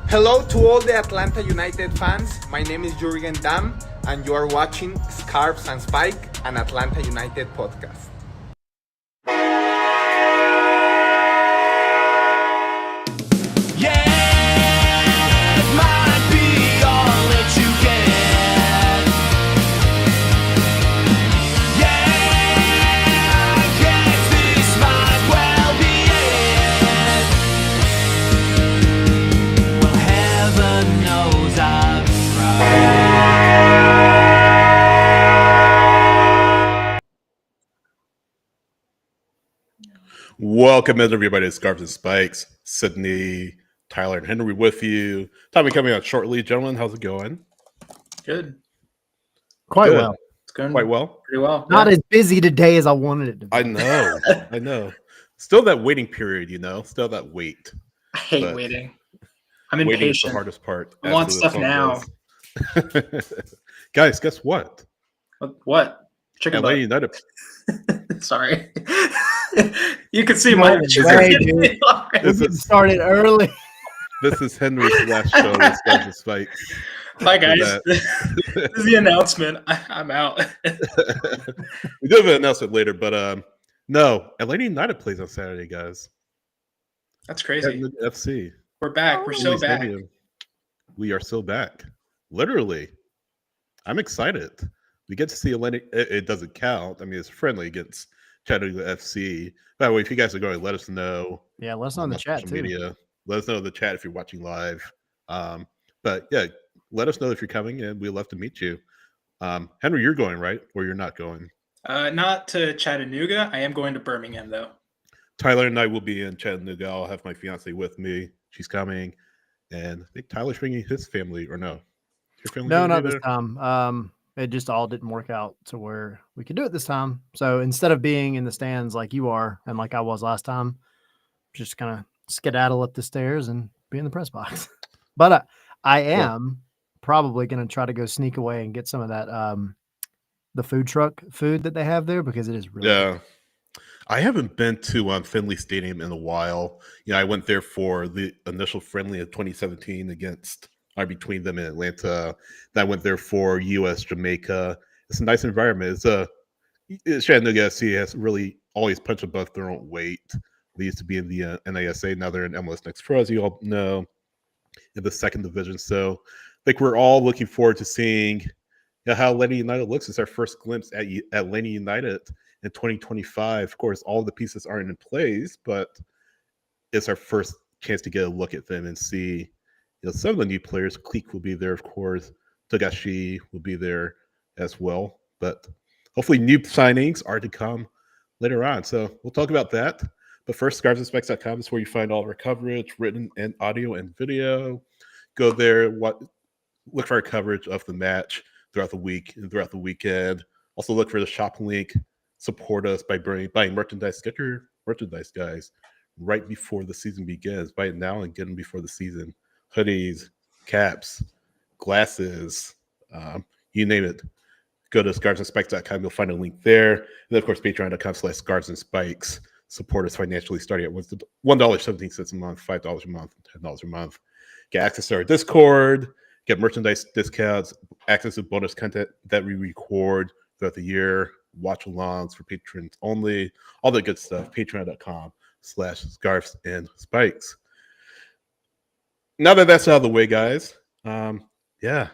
Hello to all the Atlanta United fans. My name is Jurgen Damm, and you are watching Scarves and Spike, an Atlanta United podcast. Welcome in, everybody, to Scarves and Spikes. Sydney, Tyler, and Henry with you. Tommy coming out shortly. Gentlemen, how's it going? Good. Quite Good. well. It's going Quite well? pretty well. Not as busy today as I wanted it to be. I know. Still that waiting period, Still that wait. I hate waiting. I'm waiting impatient. is the hardest part. I want stuff now. Guys, guess what? What? Chicken Atlanta butt. United. Sorry. You can see my We're getting started early. This is Henry's last show with Scarves and Spikes. Bye, guys. This is the announcement. I'm out. We do have an announcement later, but no, Atlanta United plays on Saturday, guys. That's crazy. Chattanooga FC. We're back. We're so back. We are so back. Literally. I'm excited. We get to see Atlanta. It doesn't count. I mean, it's friendly against Chattanooga FC. By the way, if you guys are going, let us know. Yeah, let us know in the chat, too. Media. Let us know in the chat if you're watching live. But yeah, let us know if you're coming, and we'd love to meet you. Henry, you're going, right? Or you're not going? Not to Chattanooga. I am going to Birmingham, though. Tyler and I will be in Chattanooga. I'll have my fiance with me. She's coming. And I think Tyler's bringing his family, or no? Your family? No, not this time. It just all didn't work out to where we could do it this time. So instead of being in the stands like you are and like I was last time, just kind of skedaddle up the stairs and be in the press box. But I am probably going to try to go sneak away and get some of that the food truck food that they have there, because it is really good. I haven't been to Finley Stadium in a while. I went there for the initial friendly of 2017 between them and Atlanta. Then I went there for U.S. Jamaica. It's a nice environment. Chattanooga FC has really always punched above their own weight. They used to be in the NASA. Now they're in MLS Next Pro, as you all know, in the second division. So I think we're all looking forward to seeing how Atlanta United looks. It's our first glimpse at Atlanta United in 2025. Of course, all the pieces aren't in place, but it's our first chance to get a look at them and see some of the new players. Cleek will be there, of course. Togashi will be there as well. But hopefully new signings are to come later on. So we'll talk about that. But first, scarvesandspects.com is where you find all of our coverage, written and audio and video. Go there, look for our coverage of the match throughout the week and throughout the weekend. Also look for the shop link. Support us by buying merchandise. Get your merchandise, guys, right before the season begins. Buy it now and get them before the season. Hoodies, caps, glasses, you name it. Go to scarvesandspikes.com. You'll find a link there. And then, of course, patreon.com/scarvesandspikes. Support us financially starting at $1.17 a month, $5 a month, $10 a month. Get access to our Discord, get merchandise discounts, access to bonus content that we record throughout the year, watch alongs for patrons only, all the good stuff. Patreon.com/scarvesandspikes. Now that that's out of the way, guys, Saturday.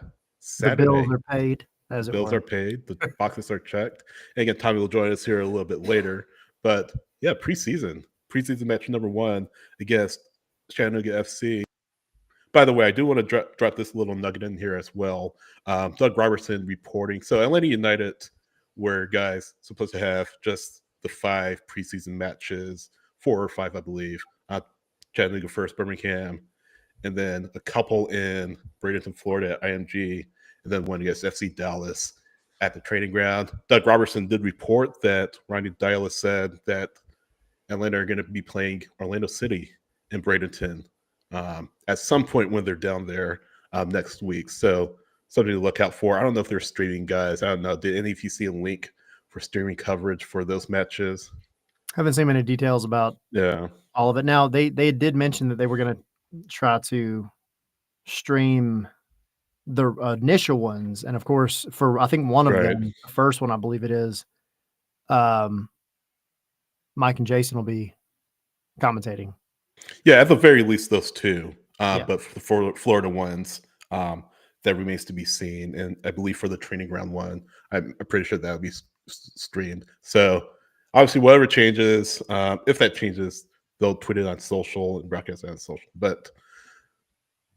The bills are paid. Bills are paid. The boxes are checked. And again, Tommy will join us here a little bit later. But yeah, preseason match number 1 against Chattanooga FC. By the way, I do want to drop this little nugget in here as well. Doug Robertson reporting. So Atlanta United were, guys, supposed to have just the 5 preseason matches, 4 or 5, I believe. Chattanooga first, Birmingham, and then a couple in Bradenton, Florida at IMG, and then one against FC Dallas at the training ground. Doug Robertson did report that Ronnie Dyla said that Atlanta are going to be playing Orlando City in Bradenton at some point when they're down there next week. So something to look out for. I don't know if they're streaming, guys. I don't know. Did any of you see a link for streaming coverage for those matches? Haven't seen many details about all of it. Now, they did mention that they were going to try to stream the initial ones, and of course, for I think one of Right. them, the first one I believe it is, Mike and Jason will be commentating. Yeah, at the very least, those two. Yeah. But for the Florida ones, that remains to be seen. And I believe for the training ground one, I'm pretty sure that will be streamed. So obviously, whatever changes, if that changes, they'll tweet it on social and broadcast it on social. But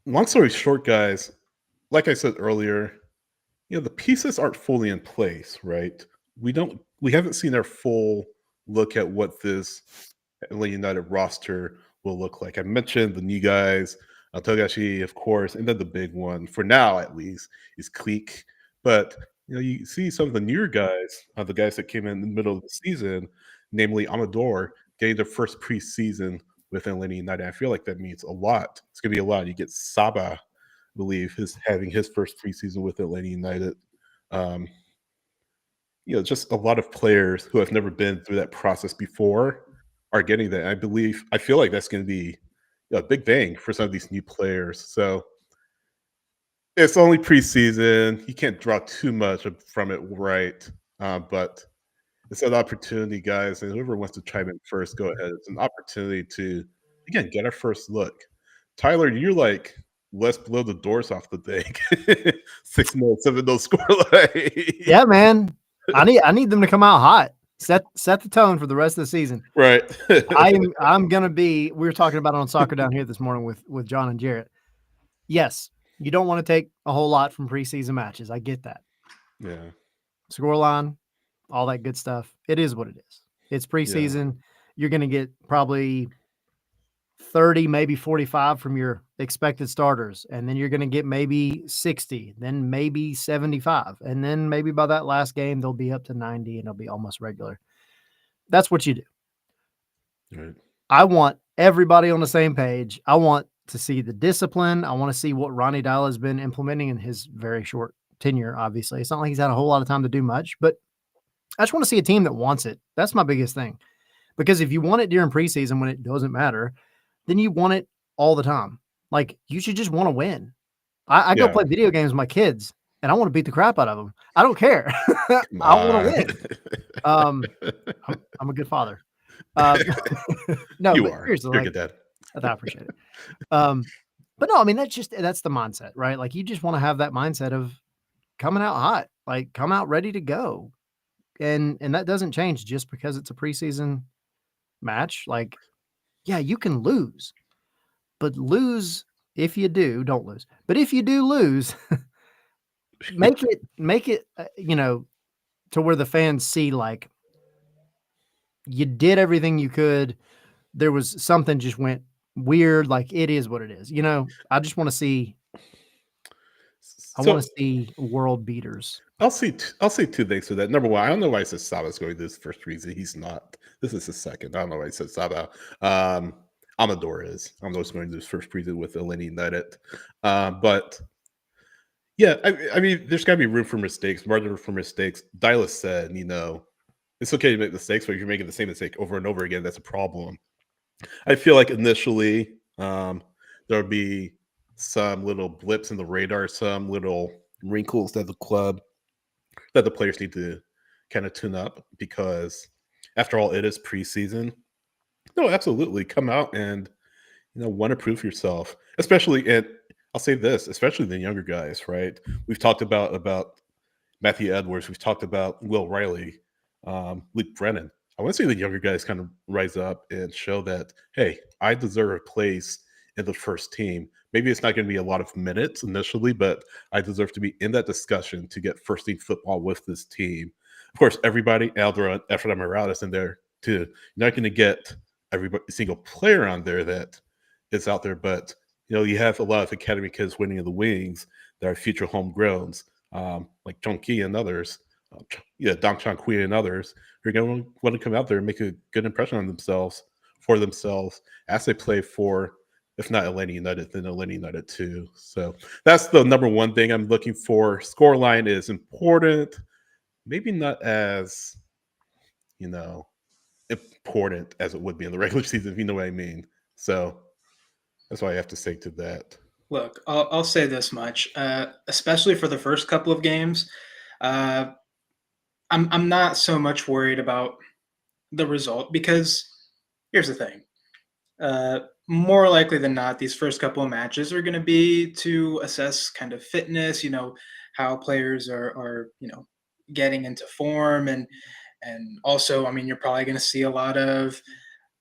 long story short, guys, like I said earlier, the pieces aren't fully in place, right? We haven't seen our full look at what this Atlanta United roster will look like. I mentioned the new guys, Togashi, of course, and then the big one, for now at least, is Cleek. But you see some of the newer guys, the guys that came in the middle of the season, namely Amador, getting their first preseason with Atlanta United. I feel like that means a lot. It's going to be a lot. You get Saba, I believe, is having his first preseason with Atlanta United. Um, just a lot of players who have never been through that process before are getting that. I feel like that's going to be a big bang for some of these new players. So it's only preseason. You can't draw too much from it, right? But it's an opportunity, guys. And whoever wants to chime in first, go ahead. It's an opportunity to, again, get our first look. Tyler, you're like less below the doors off the thing. 6-0, 7-0 scoreline. Yeah, man. I need them to come out hot. Set the tone for the rest of the season. Right. I'm gonna be. We were talking about it on Soccer Down Here this morning with John and Jarrett. Yes, you don't want to take a whole lot from preseason matches. I get that. Yeah. Scoreline, all that good stuff. It is what it is. It's preseason. Yeah. You're gonna get probably 30, maybe 45 from your expected starters. And then you're going to get maybe 60, then maybe 75. And then maybe by that last game, they'll be up to 90 and it'll be almost regular. That's what you do. Right. I want everybody on the same page. I want to see the discipline. I want to see what Ronnie Dowell has been implementing in his very short tenure, obviously. It's not like he's had a whole lot of time to do much, but I just want to see a team that wants it. That's my biggest thing. Because if you want it during preseason when it doesn't matter, then you want it all the time. Like, you should just want to win. I go play video games with my kids, and I want to beat the crap out of them. I don't care. I want to win. I'm a good father. No, you but are. seriously, You're a good dad. I appreciate it. But no, I mean, that's the mindset, right? Like, you just want to have that mindset of coming out hot, like come out ready to go. And that doesn't change just because it's a preseason match. Like, yeah, you can lose, but lose if you do, don't lose. But if you do lose, make it, to where the fans see, like, you did everything you could. There was something just went weird. Like, it is what it is. I just want to see, I want to see world beaters. I'll say two things to that. Number one, I don't know why I said Saba's going to this first reason. He's not. This is his second. I don't know why I said Saba. Amador is. I don't know what's going to do his first preseason with Atlanta United. But yeah, I mean, there's got to be room for mistakes, margin for mistakes. Dylas said, it's okay to make mistakes, but if you're making the same mistake over and over again, that's a problem. I feel like initially there'll be some little blips in the radar, some little wrinkles that the players need to kind of tune up, because after all, it is preseason. No, absolutely. Come out and, want to prove yourself, especially, and I'll say this, especially the younger guys, right? We've talked about Matthew Edwards. We've talked about Will Riley, Luke Brennan. I want to see the younger guys kind of rise up and show that, hey, I deserve a place in the first team. Maybe it's not going to be a lot of minutes initially, but I deserve to be in that discussion to get first team football with this team. Of course, everybody, Alderaan, Efraim Morales in there too. You're not going to get every single player on there that is out there, but you have a lot of academy kids winning in the wings that are future homegrowns, like John Key and others, Dong Chong Kui and others, who are going to want to come out there and make a good impression on themselves as they play for, if not Atlanta United, then Atlanta United too. So that's the number one thing I'm looking for. Scoreline is important, maybe not as important as it would be in the regular season, if you know what I mean. So that's what I have to say to that. Look, I'll say this much, especially for the first couple of games, uh, I'm not so much worried about the result because here's the thing. More likely than not, these first couple of matches are going to be to assess kind of fitness, how players are getting into form, and also, I mean, you're probably going to see a lot of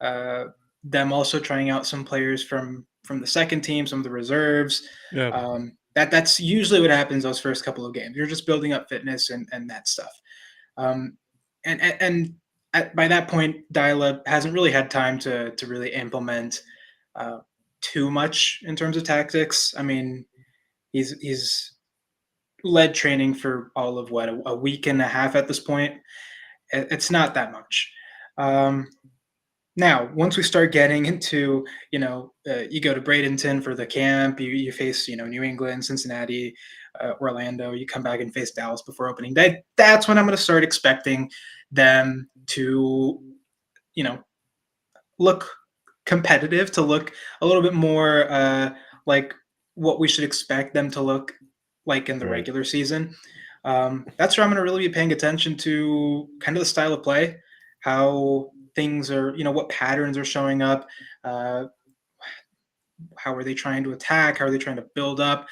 uh, them also trying out some players from the second team, some of the reserves. Yeah. That's usually what happens those first couple of games. You're just building up fitness and that stuff. Um, and by that point, Dyla hasn't really had time to really implement uh, too much in terms of tactics. I mean, he's led training for all of what a week and a half at this point. It's not that much. Um, Now, once we start getting into, you go to Bradenton for the camp, you face, New England, Cincinnati, Orlando, you come back and face Dallas before opening day. That's when I'm going to start expecting them to, you know, look competitive, to look a little bit more like what we should expect them to look like in the Right. regular season. That's where I'm going to really be paying attention to kind of the style of play, how things are, what patterns are showing up, uh, how are they trying to attack, how are they trying to build up,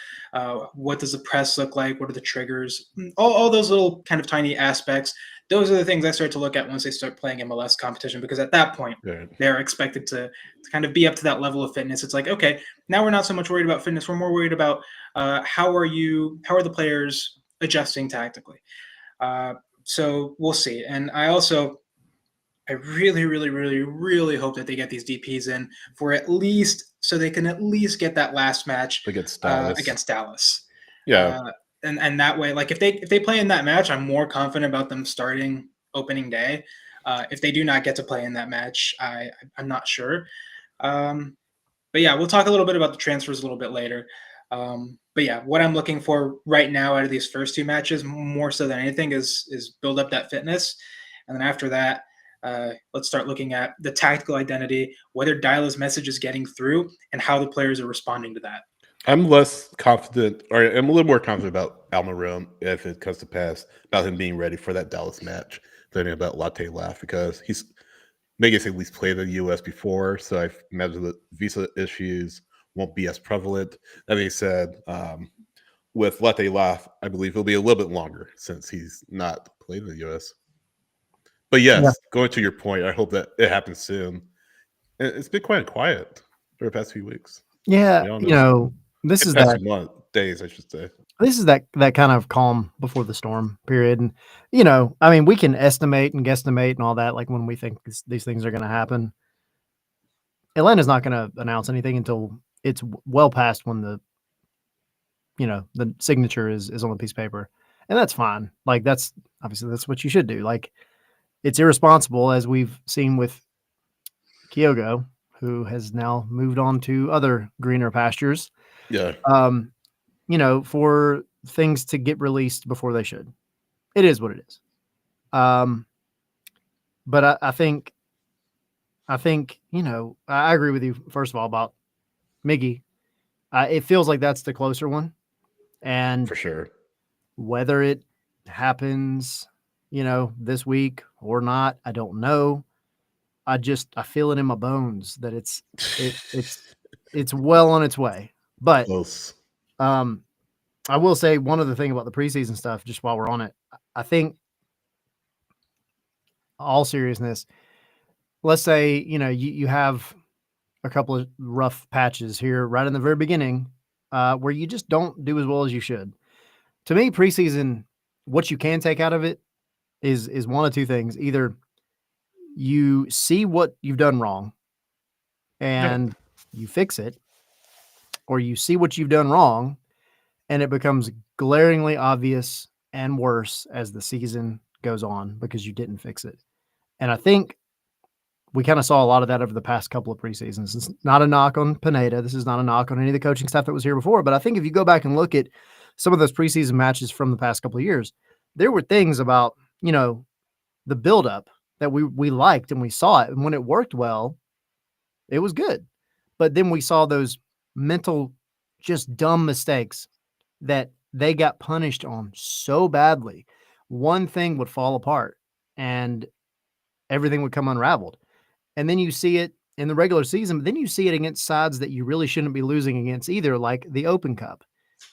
what does the press look like, what are the triggers, all those little kind of tiny aspects. Those are the things I start to look at once they start playing MLS competition, because at that point, Right. they're expected to kind of be up to that level of fitness. It's like, okay, now we're not so much worried about fitness. We're more worried about how are the players adjusting tactically. So we'll see. And I really, really, really, really hope that they get these DPs in for at least so they can at least get that last match Against Dallas. against Dallas. Yeah. And that way, like if they play in that match, I'm more confident about them starting opening day. If they do not get to play in that match, I'm not sure. But yeah, we'll talk a little bit about the transfers a little bit later. But yeah, what I'm looking for right now out of these first two matches, more so than anything, is build up that fitness, and then after that, let's start looking at the tactical identity, whether Dyla's message is getting through, and how the players are responding to that. I'm less confident, or I'm a little more confident about Almiron if it comes to pass, about him being ready for that Dallas match than about Latte Laugh, because he's Vegas at least played in the U.S. before, so I imagine the visa issues won't be as prevalent. That being said, with Latte Laugh, I believe it'll be a little bit longer since he's not played in the U.S. But yes, Yeah. going to your point, I hope that it happens soon. It's been quite quiet for the past few weeks. Yeah, I don't know. this The is past that few months, days, I should say. that kind of calm before the storm period. And I mean, we can estimate and guesstimate and all that, like when we think these things are going to happen. Atlanta's not going to announce anything until it's well past when the signature is on the piece of paper, and that's fine. Like that's what you should do. Like it's irresponsible, as we've seen with Kyogo, who has now moved on to other greener pastures. Yeah. For things to get released before they should. It is what it is. But I think, I agree with you, first of all, about Miggy. It feels like that's the closer one. And For sure. whether it happens, this week or not, I don't know. I feel it in my bones that it's well on its way. But Close. I will say one other thing about the preseason stuff, just while we're on it. I think, all seriousness, let's say, you have a couple of rough patches here right in the very beginning where you just don't do as well as you should. To me, preseason, what you can take out of it is one of two things. Either you see what you've done wrong and you fix it, or you see what you've done wrong and it becomes glaringly obvious and worse as the season goes on because you didn't fix it. And I think we kind of saw a lot of that over the past couple of preseasons. It's not a knock on Pineda. This is not a knock on any of the coaching staff that was here before. But I think if you go back and look at some of those preseason matches from the past couple of years, there were things about, the buildup that we liked and we saw it. And when it worked well, it was good. But then we saw those mental just dumb mistakes that they got punished on so badly, one thing would fall apart and everything would come unraveled. And then you see it in the regular season, but then you see it against sides that you really shouldn't be losing against either, like the Open Cup.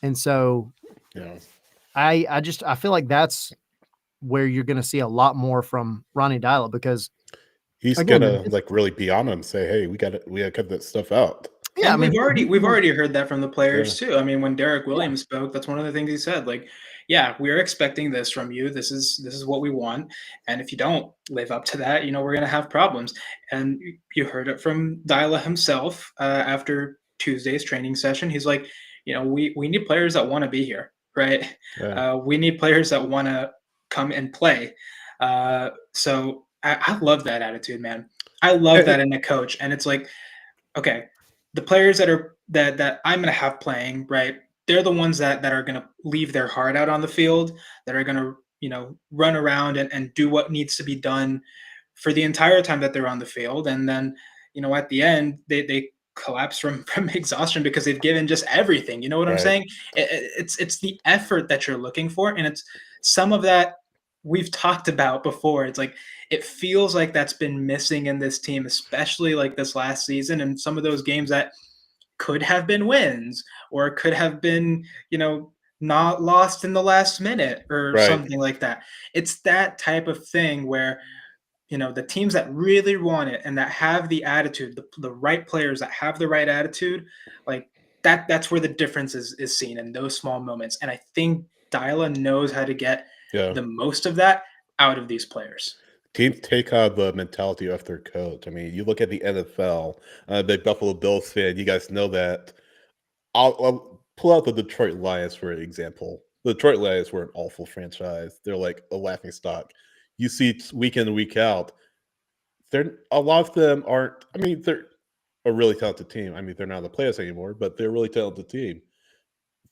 And so Yeah. I feel like that's where you're going to see a lot more from Ronnie Dyla, because He's again, gonna like really be on him and say, hey, we gotta cut that stuff out. yeah, I And mean, we've already heard that from the players Yeah. too. I mean, when Derek Williams spoke, that's one of the things he said. Like, yeah, we're expecting this from you. This is what we want, and if you don't live up to that, we're gonna have problems. And you heard it from Dyla himself after Tuesday's training session. He's like, we need players that want to be here, right? Yeah. We need players that want to come and play. So I love that attitude, man. I love that in a coach, and it's like, okay, the players that I'm going to have playing, right? They're the ones that are going to leave their heart out on the field, that are going to, run around and do what needs to be done for the entire time that they're on the field. And then, at the end, they collapse from exhaustion because they've given just everything. You know what I'm Right. saying? It's the effort that you're looking for. And it's some of that we've talked about before. It's like, it feels like that's been missing in this team, especially like this last season, and some of those games that could have been wins or could have been, not lost in the last minute or Right. something like that. It's that type of thing where, the teams that really want it and that have the attitude, the right players that have the right attitude, like that's where the difference is seen in those small moments. And I think Dyla knows how to get Yeah. the most of that out of these players. Teams take on the mentality of their coach. I mean, you look at the NFL, the Buffalo Bills fan, you guys know that. I'll pull out the Detroit Lions for an example. The Detroit Lions were an awful franchise. They're like a laughing stock. You see week in and week out, a lot of them aren't. I mean, they're a really talented team. I mean, they're not in the playoffs anymore, but they're a really talented team.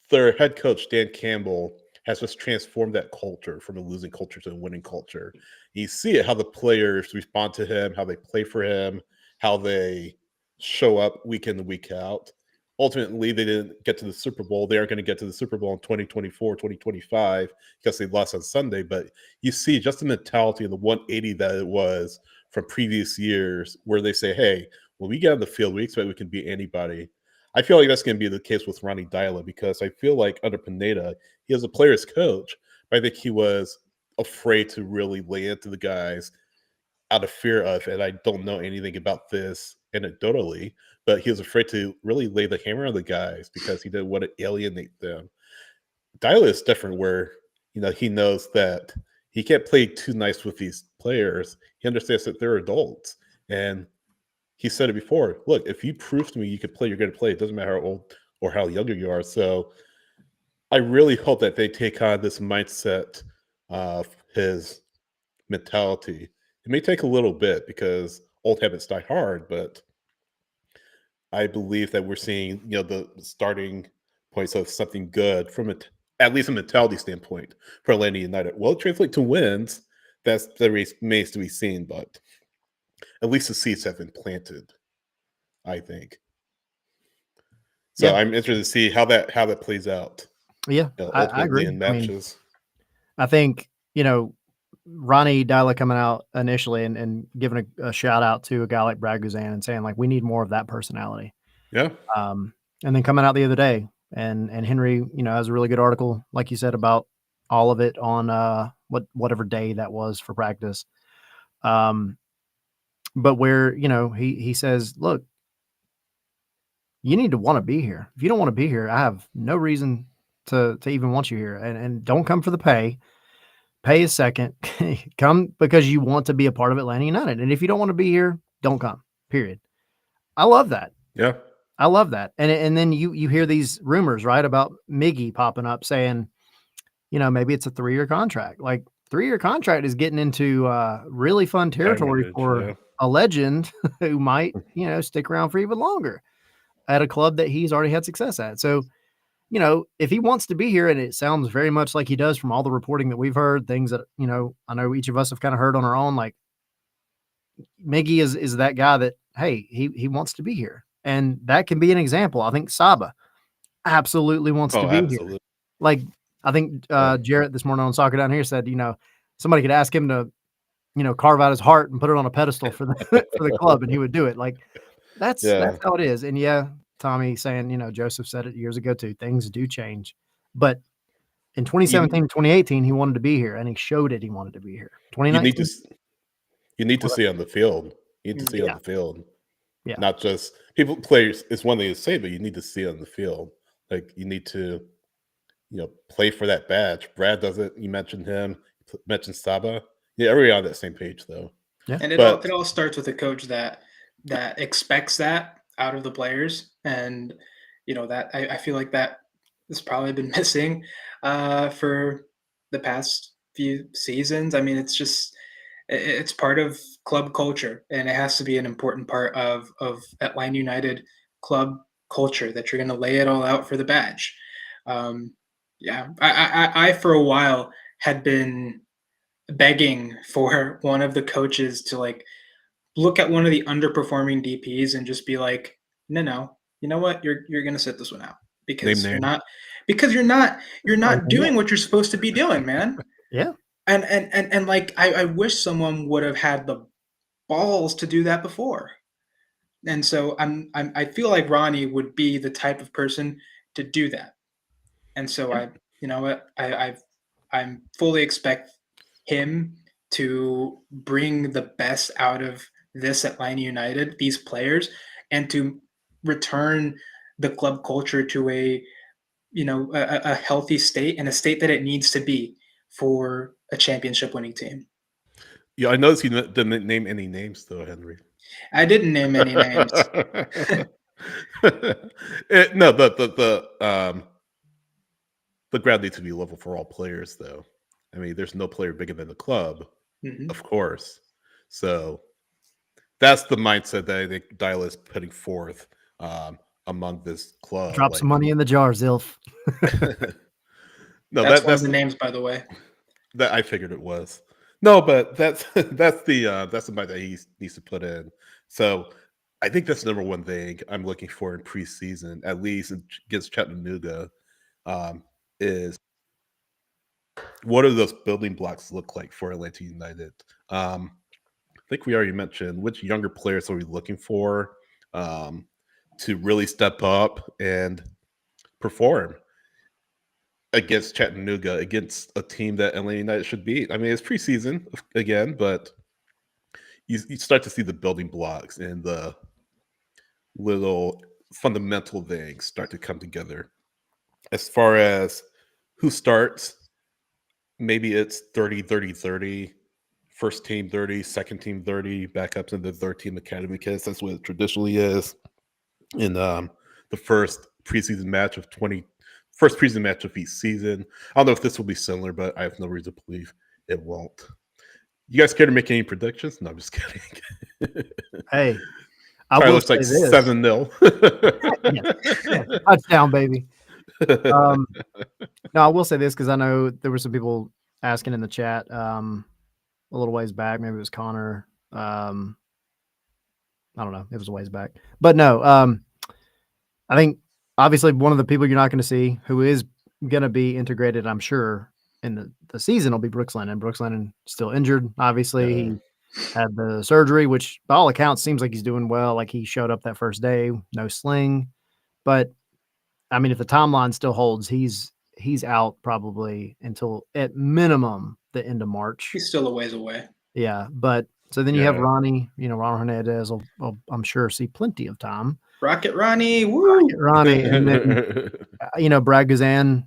Their head coach, Dan Campbell, has just transformed that culture from a losing culture to a winning culture. You see it, how the players respond to him, how they play for him, how they show up week in and week out. Ultimately, they didn't get to the Super Bowl. They aren't going to get to the Super Bowl in 2024, 2025 because they lost on Sunday. But you see just the mentality of the 180 that it was from previous years where they say, hey, when we get on the field, we expect we can beat anybody. I feel like that's going to be the case with Ronnie Dyla because I feel like under Pineda, he was a player's coach, but I think he was afraid to really lay into the guys out of fear of, and I don't know anything about this anecdotally, but he was afraid to really lay the hammer on the guys because he didn't want to alienate them. Dyla is different where, he knows that he can't play too nice with these players. He understands that they're adults. And he said it before, look, if you prove to me you could play, you're going to play. It doesn't matter how old or how younger you are. So I really hope that they take on this mindset of his mentality. It may take a little bit because old habits die hard, but I believe that we're seeing, the starting points of something good from it, at least a mentality standpoint for Atlanta United. Will it translate to wins? That remains to be seen, but at least the seeds have been planted, I think. So Yeah. I'm interested to see how that plays out. Yeah, I Ultimately agree. in I mean, matches. I think, Ronnie Dyla coming out initially and giving a shout out to a guy like Brad Guzan and saying, like, we need more of that personality. Yeah. And then coming out the other day and Henry, has a really good article, like you said, about all of it on whatever day that was for practice. But where, he says, look, you need to want to be here. If you don't want to be here, I have no reason to even want you here. And don't come for the pay. Pay is second. Come because you want to be a part of Atlanta United. And if you don't want to be here, don't come. Period. I love that. Yeah. I love that. And then you hear these rumors, right, about Miggy popping up saying, maybe it's a 3-year contract. Like 3-year contract is getting into really fun territory for a legend who might, stick around for even longer at a club that he's already had success at. So, if he wants to be here, and it sounds very much like he does from all the reporting that we've heard, things that, I know each of us have kind of heard on our own, like Miggy is that guy that, hey, he wants to be here. And that can be an example. I think Saba, absolutely wants to Oh, be here. absolutely. Like, I think Jarrett this morning on Soccer Down Here said, somebody could ask him to, carve out his heart and put it on a pedestal for the for the club, and he would do it. Like, that's Yeah. how it is. And yeah, Tommy saying, Joseph said it years ago too. Things do change, but in 2017, 2018, he wanted to be here, and he showed it. He wanted to be here. You need 2019, to you need to see on the field. You need to see on Yeah. the field. Yeah. Not just players. It's one thing to say, but you need to see on the field. Like you need to, play for that badge. Brad does it. You mentioned him. Mentioned Saba. Yeah, everybody on that same page though. And it But- all starts with a coach that expects that out of the players, and that I feel like that has probably been missing for the past few seasons. I mean, it's part of club culture, and it has to be an important part of Atlanta United club culture that you're going to lay it all out for the badge. Yeah, I for a while had been begging for one of the coaches to like look at one of the underperforming DPs and just be like, no, you know what, you're going to sit this one out because Name. you're not doing what you're supposed to be doing, man. Yeah. And like I wish someone would have had the balls to do that before. And so I feel like Ronnie would be the type of person to do that. And so I fully expect him to bring the best out of this Atlanta United, these players, and to return the club culture to a healthy state and a state that it needs to be for a championship winning team. Yeah, I noticed you didn't name any names though, Henry. I didn't name any names. No, the ground needs to be level for all players, though. I mean, there's no player bigger than the club, of course. So that's the mindset that I think Dyla is putting forth among this club. Drop some money in the jar, Zilf. No, that's one of the names, by the way. That I figured it was. No, but that's the mindset that he needs to put in. So I think that's the number one thing I'm looking for in preseason, at least against Chattanooga, is what do those building blocks look like for Atlanta United? I think we already mentioned which younger players are we looking for to really step up and perform against Chattanooga, against a team that Atlanta United should beat. I mean, it's preseason again, but you start to see the building blocks and the little fundamental things start to come together. As far as who starts, maybe it's 30-30-30, first team 30, second team 30, backups in the third team academy, because that's what it traditionally is in the first preseason match of each season. I don't know if this will be similar, but I have no reason to believe it won't. You guys care to make any predictions? No, I'm just kidding. Hey, I Probably will looks like say this. 7-0. Yeah, touchdown, baby. No, I will say this because I know there were some people asking in the chat a little ways back. Maybe it was Connor. I don't know. It was a ways back. But no, I think obviously one of the people you're not going to see who is going to be integrated, I'm sure, in the season will be Brooks Lennon. Brooks Lennon still injured. Obviously, he had the surgery, which by all accounts seems like he's doing well. Like he showed up that first day, no sling. But I mean, if the timeline still holds, he's out probably until at minimum the end of March. He's still a ways away. Yeah, but so then you have Ronnie. Ronnie Hernandez will I'm sure see plenty of time. Rocket Ronnie, woo! Rocket Ronnie, and then Brad Gazan,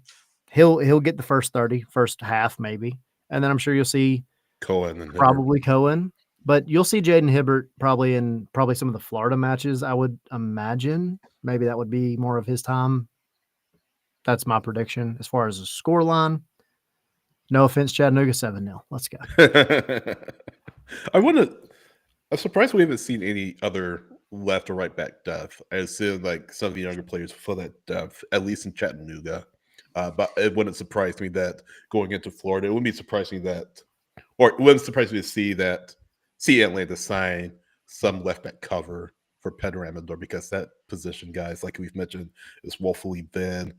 he'll get the first half maybe, and then I'm sure you'll see Cohen and probably Cohen, but you'll see Jaden Hibbert probably in some of the Florida matches. I would imagine maybe that would be more of his time. That's my prediction as far as the score line. No offense, Chattanooga, 7-0. Let's go. I'm surprised we haven't seen any other left or right back depth. I assume like some of the younger players fill that depth, at least in Chattanooga. But it wouldn't surprise me that going into Florida, it wouldn't surprise me to see Atlanta sign some left back cover for Pedro Amador because that position, guys, like we've mentioned, is woefully thin.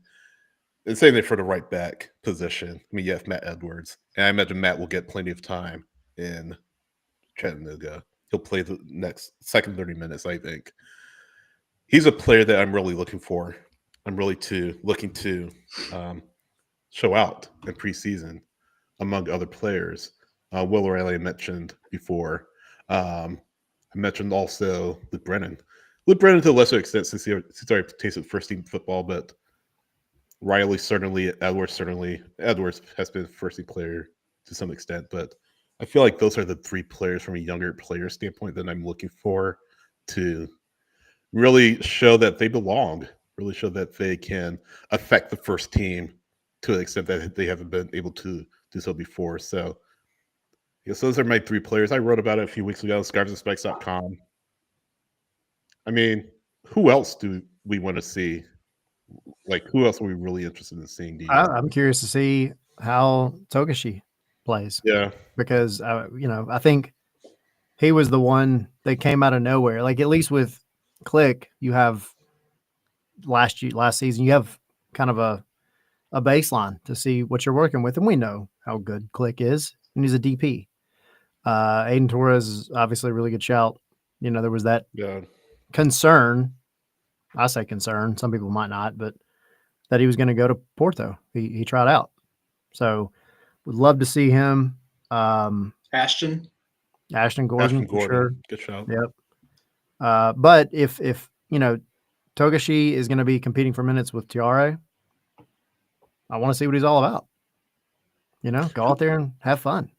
And same thing for the right back position. I mean, you have Matt Edwards, and I imagine Matt will get plenty of time in Chattanooga. He'll play the next second 30 minutes, I think. He's a player that I'm really looking for. I'm really looking to show out in preseason among other players. Will O'Reilly I mentioned before. I mentioned also Luke Brennan. Luke Brennan to a lesser extent since he's already tasted first team football, but Riley certainly, Edwards has been a first team player to some extent, but I feel like those are the three players from a younger player standpoint that I'm looking for to really show that they belong, really show that they can affect the first team to an extent that they haven't been able to do so before. So, yes, those are my three players. I wrote about it a few weeks ago on scarfsandspikes.com. I mean, who else do we want to see? Like, who else are we really interested in seeing? I'm curious to see how Togashi plays. Yeah. Because, I think he was the one that came out of nowhere. Like, at least with Click, you have last season, you have kind of a baseline to see what you're working with. And we know how good Click is, and he's a DP. Aiden Torres is obviously a really good shout. There was that concern. I say concern. Some people might not, but that he was going to go to Porto. He tried out. So would love to see him. Ashton Gordon, for sure. Good shout. Yep. But if Togashi is going to be competing for minutes with Tiare, I want to see what he's all about. Go out there and have fun.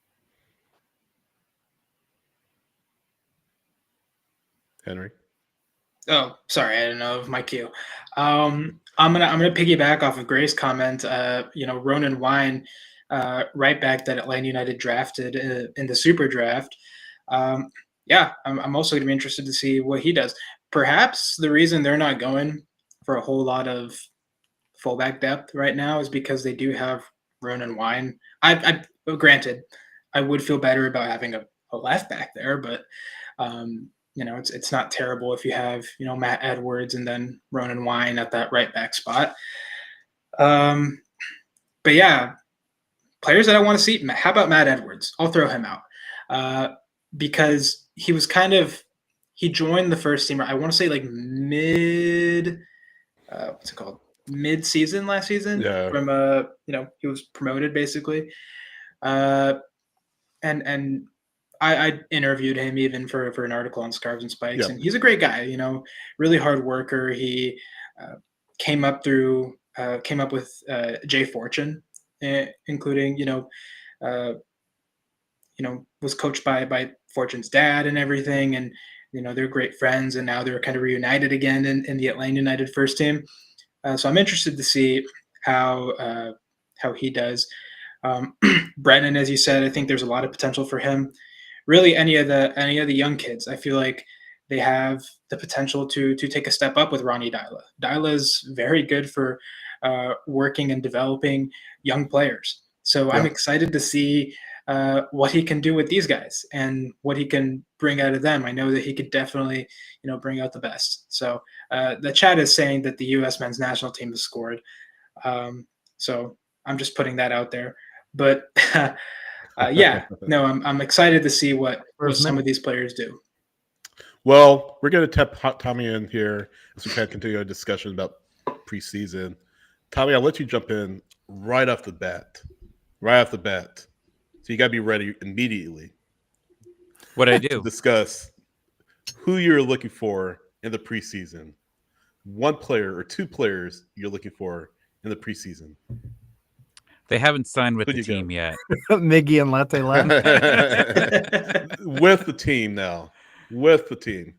Henry. Oh, sorry, I didn't know of my cue. I'm gonna piggyback off of Gray's comment. Ronan Wine, right back that Atlanta United drafted in the Super Draft. I'm also gonna be interested to see what he does. Perhaps the reason they're not going for a whole lot of fullback depth right now is because they do have Ronan Wine. I granted, I would feel better about having a left back there, but it's not terrible if you have, Matt Edwards and then Ronan Wine at that right back spot. But yeah, players that I want to see. How about Matt Edwards? I'll throw him out because he was he joined the first team. I want to say like mid-season last season. Yeah. From he was promoted basically, and I interviewed him even for an article on Scarves and Spikes, and he's a great guy. Really hard worker. He came up with Jay Fortune, including was coached by Fortune's dad and everything, and they're great friends, and now they're kind of reunited again in the Atlanta United first team. So I'm interested to see how he does. Brennan, as you said, I think there's a lot of potential for him. Really, any of the young kids, I feel like they have the potential to take a step up with Ronnie Dyla. Dyla is very good for working and developing young players. So I'm excited to see what he can do with these guys and what he can bring out of them. I know that he could definitely, bring out the best. So the chat is saying that the U.S. men's national team has scored. So I'm just putting that out there. But I'm excited to see what some of these players do. Well, we're going to tap Tommy in here as we kind of continue our discussion about preseason. Tommy, I'll let you jump in right off the bat. So you got to be ready immediately. What I do? Discuss who you're looking for in the preseason. One player or two players you're looking for in the preseason. They haven't signed with the team yet. Miggy and Latte Lam. With the team now. With the team.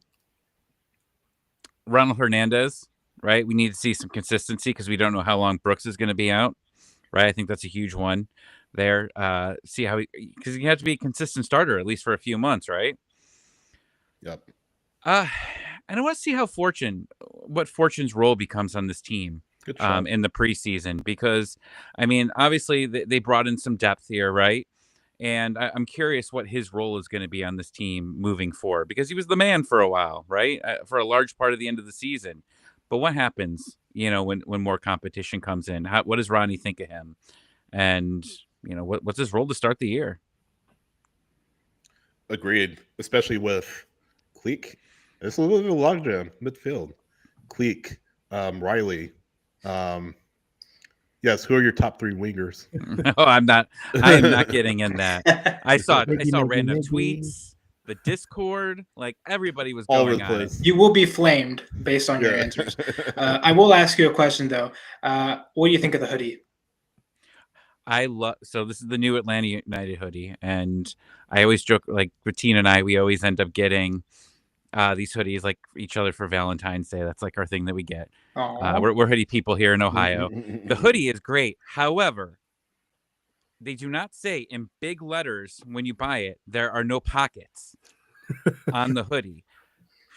Ronald Hernandez, right? We need to see some consistency because we don't know how long Brooks is going to be out, right? I think that's a huge one there. See how because you have to be a consistent starter at least for a few months, right? Yep. And I want to see what Fortune's role becomes on this team in the preseason, because I mean, obviously they brought in some depth here, right? And I'm curious what his role is going to be on this team moving forward, because he was the man for a while, right? For a large part of the end of the season. But what happens, when more competition comes in? What does Ronnie think of him? And, what's his role to start the year? Agreed, especially with Cleek. It's a little bit of a logjam midfield. Cleek, Riley. Yes, who are your top 3 wingers? No, I am not getting in that. I saw random Maybe. tweets, the Discord, like everybody was All over going the on it. place. You will be flamed based on your Yeah. answers. I will ask you a question though. What do you think of the hoodie? So this is the new Atlanta United hoodie, and I always joke, like Bettina and I, we always end up getting these hoodies like each other for Valentine's Day. That's like our thing that we get. Aw. We're hoodie people here in Ohio. The hoodie is great. However, they do not say in big letters when you buy it, there are no pockets on the hoodie.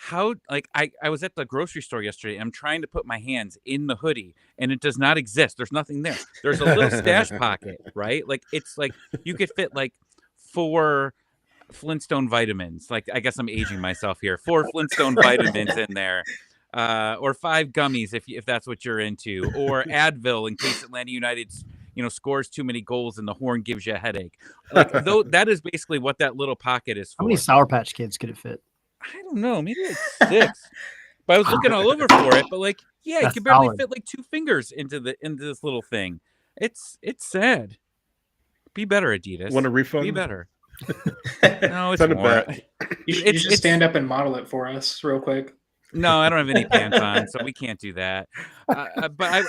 How, like, I was at the grocery store yesterday. And I'm trying to put my hands in the hoodie and it does not exist. There's nothing there. There's a little stash pocket, right? Like, it's like you could fit like 4 Flintstone vitamins. Like, I guess I'm aging myself here. 4 Flintstone vitamins in there. Or 5 gummies if that's what you're into, or Advil in case Atlanta United scores too many goals and the horn gives you a headache. Like, though, that is basically what that little pocket is for. How many Sour Patch Kids could it fit? I don't know, maybe like 6. But I was looking all over for it. But like, yeah, you That's could barely solid. fit like 2 fingers into this little thing. It's sad. Be better, Adidas. Want a refund? Be better. No, it's Send it more. back. You should stand up and model it for us real quick. No, I don't have any pants on, so we can't do that. But I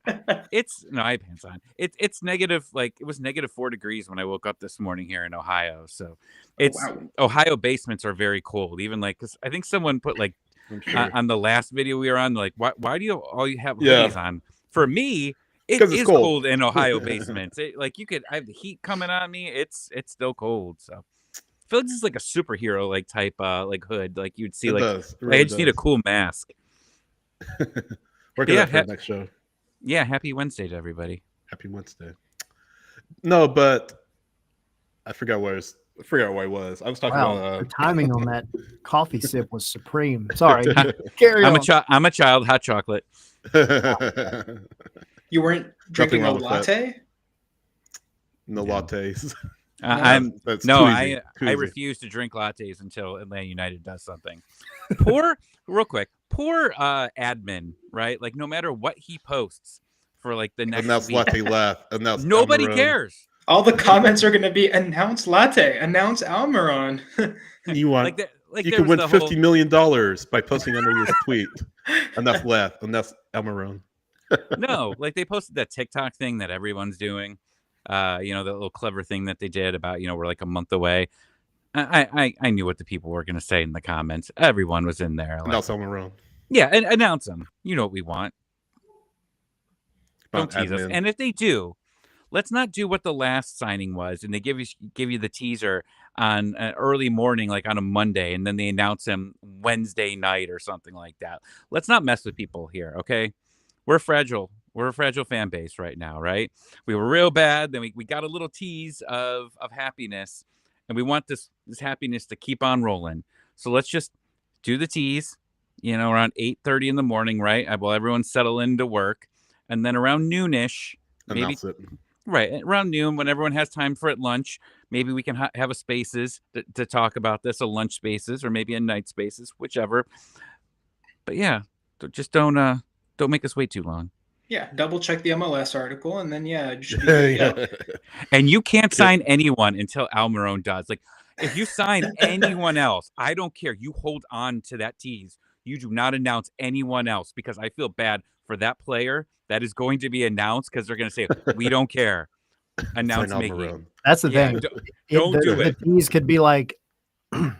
have pants on. It's negative, like it was -4 degrees when I woke up this morning here in Ohio. So Wow. Ohio basements are very cold. Even like, because I think someone put like I'm sure. on the last video we were on, like, why do you have Yeah. hoodies on? For me, it 'Cause it's is cold. cold in Ohio basements. I have the heat coming on me. It's still cold. So I feel like this is like a superhero like type like hood. Like you'd see It like does. It I really just need a does. cool mask. Work on Yeah, that for the next show. Yeah, happy Wednesday to everybody. Happy Wednesday. No, but I forgot where I was. I was talking Wow, about the timing on that coffee sip was supreme. Sorry, carry I'm on. I'm a child. Hot chocolate. You weren't drinking a wrong with that. latte? No lattes. That's No, queasy. I Queasy. refuse to drink lattes until Atlanta United does something. Real quick, poor admin, right? Like, no matter what he posts for like the next Announce week, latte left. Announce nobody Almiron. cares. All the comments are going to be announce latte, announce Almiron. You want? Like, You there could was win the $50 whole, million by posting under this tweet. Enough left. Enough Almiron. no, like they posted that TikTok thing that everyone's doing. The little clever thing that they did about, we're like a month away. I knew what the people were going to say in the comments. Everyone was in there. Like, Announce Almiron. yeah, and announce them. You know what we want. Don't About tease us. admin. And if they do, let's not do what the last signing was, and they give you the teaser on an early morning, like on a Monday, and then they announce him Wednesday night or something like that. Let's not mess with people here, okay? We're fragile. We're a fragile fan base right now, right? We were real bad, then we got a little tease of happiness, and we want this happiness to keep on rolling. So let's just do the tease, around 8:30 in the morning, right? While everyone's settling into work, and then around noonish, maybe. Announce it. Right, around noon when everyone has time for it lunch, maybe we can have a spaces to talk about this, a lunch spaces or maybe a night spaces, whichever. But yeah, just don't make us wait too long. Yeah, double check the MLS article, and then you should be good to go. And you can't sign anyone until Almiron does. Like, if you sign anyone else, I don't care. You hold on to that tease. You do not announce anyone else, because I feel bad for that player that is going to be announced, because they're going to say, we don't care. Announce Sign Mickey. Almiron. That's the Yeah, thing. don't do it. The tease could be like the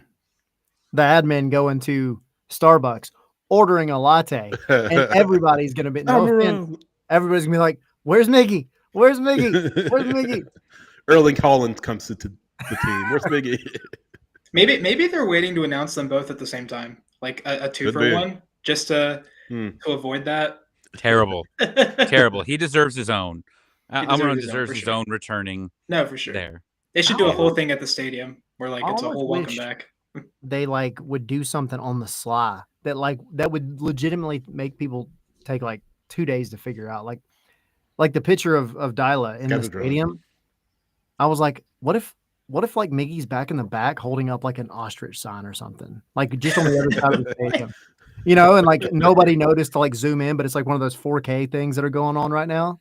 admin going to Starbucks, ordering a latte, and everybody's going to be everybody's going to be like, "Where's Miggy? Where's Miggy? Where's Miggy?" Erling Haaland comes to the team. Where's Miggy? Maybe they're waiting to announce them both at the same time, like a 2-for-1, just to avoid that. Terrible. Terrible. He deserves his own. He deserves Almiron his own, deserves for his sure. own returning No, for sure. there. They should do a whole thing at the stadium where like it's a almost whole welcome wish- back. they like would do something on the sly that would legitimately make people take like 2 days to figure out. Like the picture of Dyla in the Scatterdrawn. stadium. I was like, what if like Miggy's back in the back holding up like an ostrich sign or something, like just on the other side of the stadium, and like nobody noticed to like zoom in, but it's like one of those 4K things that are going on right now.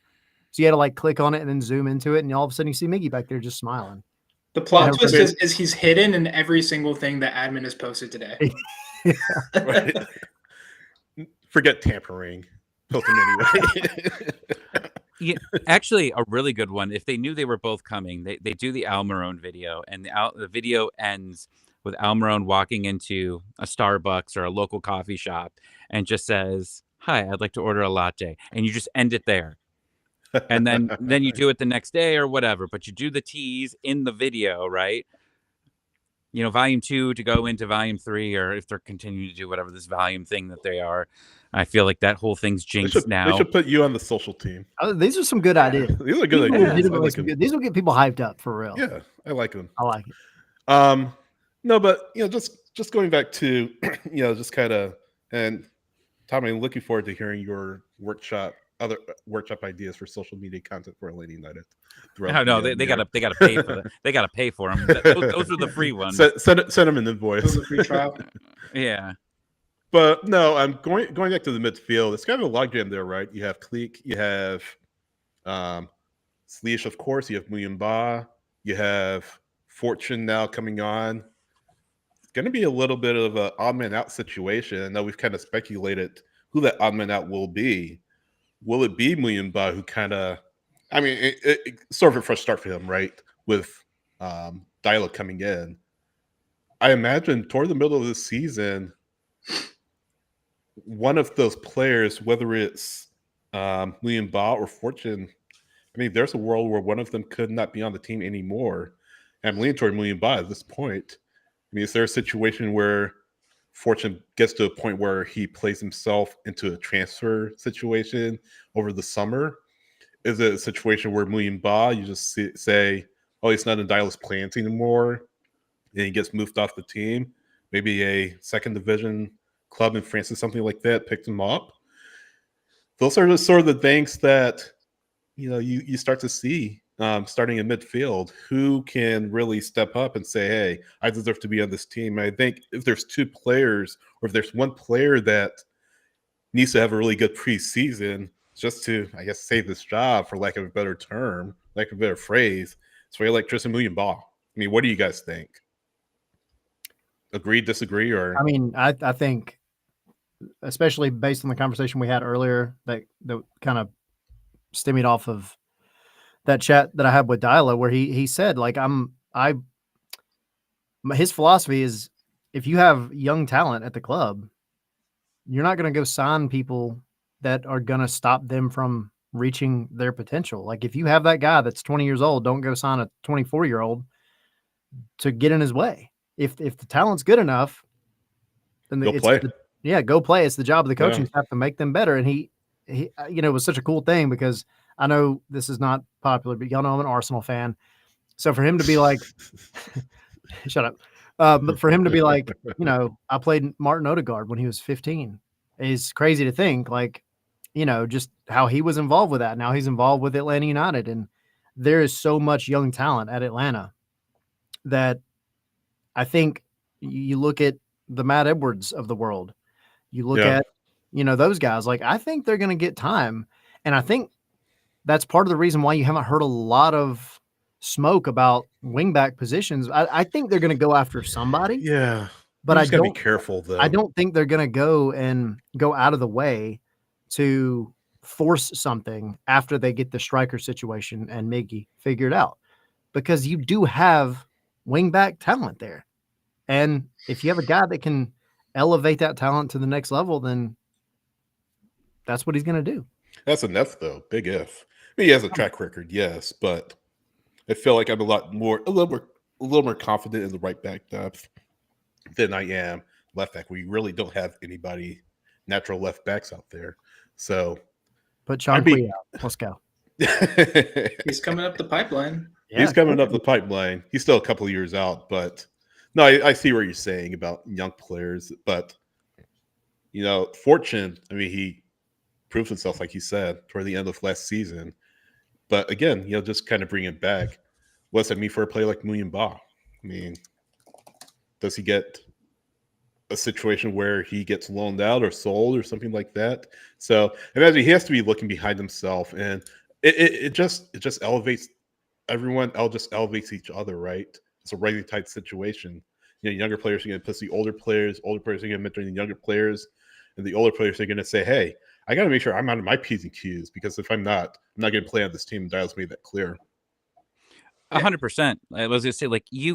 So you had to like click on it and then zoom into it, and all of a sudden you see Miggy back there just smiling. The plot Yeah, twist right. is he's hidden in every single thing that admin has posted today. Right. Forget tampering. Post them anyway. Yeah, actually, a really good one. If they knew they were both coming, they do the Al Marone video, and the video ends with Al Marone walking into a Starbucks or a local coffee shop and just says, "Hi, I'd like to order a latte," and you just end it there. And then you do it the next day or whatever, but you do the tease in the video, right? Volume 2 to go into volume 3, or if they're continuing to do whatever this volume thing that they are. I feel like that whole thing's jinxed now. They should put you on the social team. These are some good ideas. These are good These are ideas. legitimately some good- These will get people hyped up for real. Yeah, I like them. I like it. No, but just going back to just kind of, and Tommy, I'm looking forward to hearing your other workshop ideas for social media content for Atlanta United. No, they gotta pay for that. They gotta pay for them. Those are the free ones. Send them an invoice. A free trial. Yeah. But no, I'm going back to the midfield. It's kind of a logjam there, right? You have Cleek, you have Sleesh, of course, you have Muyumba, you have Fortune now coming on. It's going to be a little bit of an odd man out situation. I know we've kind of speculated who that odd man out will be. Will it be Muyumba, who kind of, I mean, it's sort of a fresh start for him, right? With Dyla coming in. I imagine toward the middle of the season, one of those players, whether it's Muyumba or Fortune, I mean, there's a world where one of them could not be on the team anymore. I'm leaning toward Muyumba at this point. I mean, is there a situation where Fortune gets to a point where he plays himself into a transfer situation over the summer? Is it a situation where Muyumba, you just say, oh, he's not in Dyla's plans anymore, and he gets moved off the team? Maybe a second division club in France or something like that picked him up. Those are just sort of the things that you start to see starting in midfield. Who can really step up and say, hey, I deserve to be on this team? I think if there's two players, or if there's one player that needs to have a really good preseason just to, I guess, save this job, for lack of a better term, lack of a better phrase, it's really like Tristan Muyumba. I mean, what do you guys think? Agree, disagree, or? I mean, I think, especially based on the conversation we had earlier, that kind of stemmed off of that chat that I had with Dyla, where he said, like, his philosophy is, if you have young talent at the club, you're not going to go sign people that are going to stop them from reaching their potential. Like, if you have that guy that's 20 years old, don't go sign a 24-year-old to get in his way. If the talent's good enough, then go play. Go play. It's the job of the coaching staff to make them better. And he it was such a cool thing, because I know this is not popular, but y'all know I'm an Arsenal fan. So for him to be like, shut up. But for him to be like, I played Martin Odegaard when he was 15 is crazy to think, like, just how he was involved with that. Now he's involved with Atlanta United, and there is so much young talent at Atlanta that I think you look at the Matt Edwards of the world, you look at, those guys, like, I think they're going to get time. And I think that's part of the reason why you haven't heard a lot of smoke about wingback positions. I think they're going to go after somebody. Yeah. But I gotta be careful, though. I don't think they're going to go out of the way to force something after they get the striker situation and Miggy figured out, because you do have wingback talent there. And if you have a guy that can elevate that talent to the next level, then that's what he's going to do. That's an if, though. Big if. I mean, he has a track record, yes, but I feel like I'm a little more confident in the right back depth than I am left back. We really don't have anybody natural left backs out there. So put Chonqui out. Let's go. He's coming up the pipeline. He's coming up the pipeline. He's still a couple of years out, but no, I see what you're saying about young players. But Fortune, I mean, he proved himself, like you said, toward the end of last season. But again, just kind of bring it back. What's that mean for a player like Nguyen Ba? I mean, does he get a situation where he gets loaned out or sold or something like that? So imagine he has to be looking behind himself, and it just elevates everyone. Just elevates each other, right? It's a rising tide situation. Younger players are going to push the older players are going to mentor the younger players, and the older players are going to say, "Hey, I got to make sure I'm out of my P's and Q's, because if I'm not going to play on this team." Dial's made that clear. 100%. I was going to say,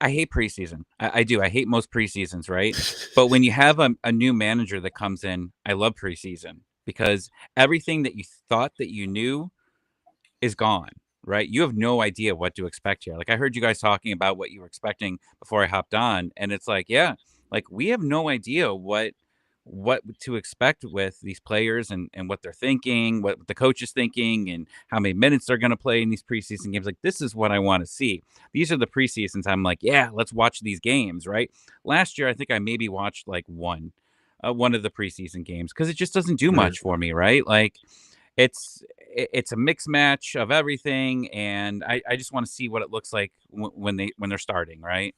I hate preseason. I do. I hate most preseasons, right? But when you have a new manager that comes in, I love preseason, because everything that you thought that you knew is gone, right? You have no idea what to expect here. Like, I heard you guys talking about what you were expecting before I hopped on, and it's like, yeah, like, we have no idea what to expect with these players and what they're thinking, what the coach is thinking, and how many minutes they're going to play in these preseason games. Like, this is what I want to see. These are the preseasons I'm like, yeah, let's watch these games, right? Last year, I think I maybe watched like one of the preseason games, because it just doesn't do much for me, right? Like, it's a mixed match of everything, and I just want to see what it looks like when they're starting, right?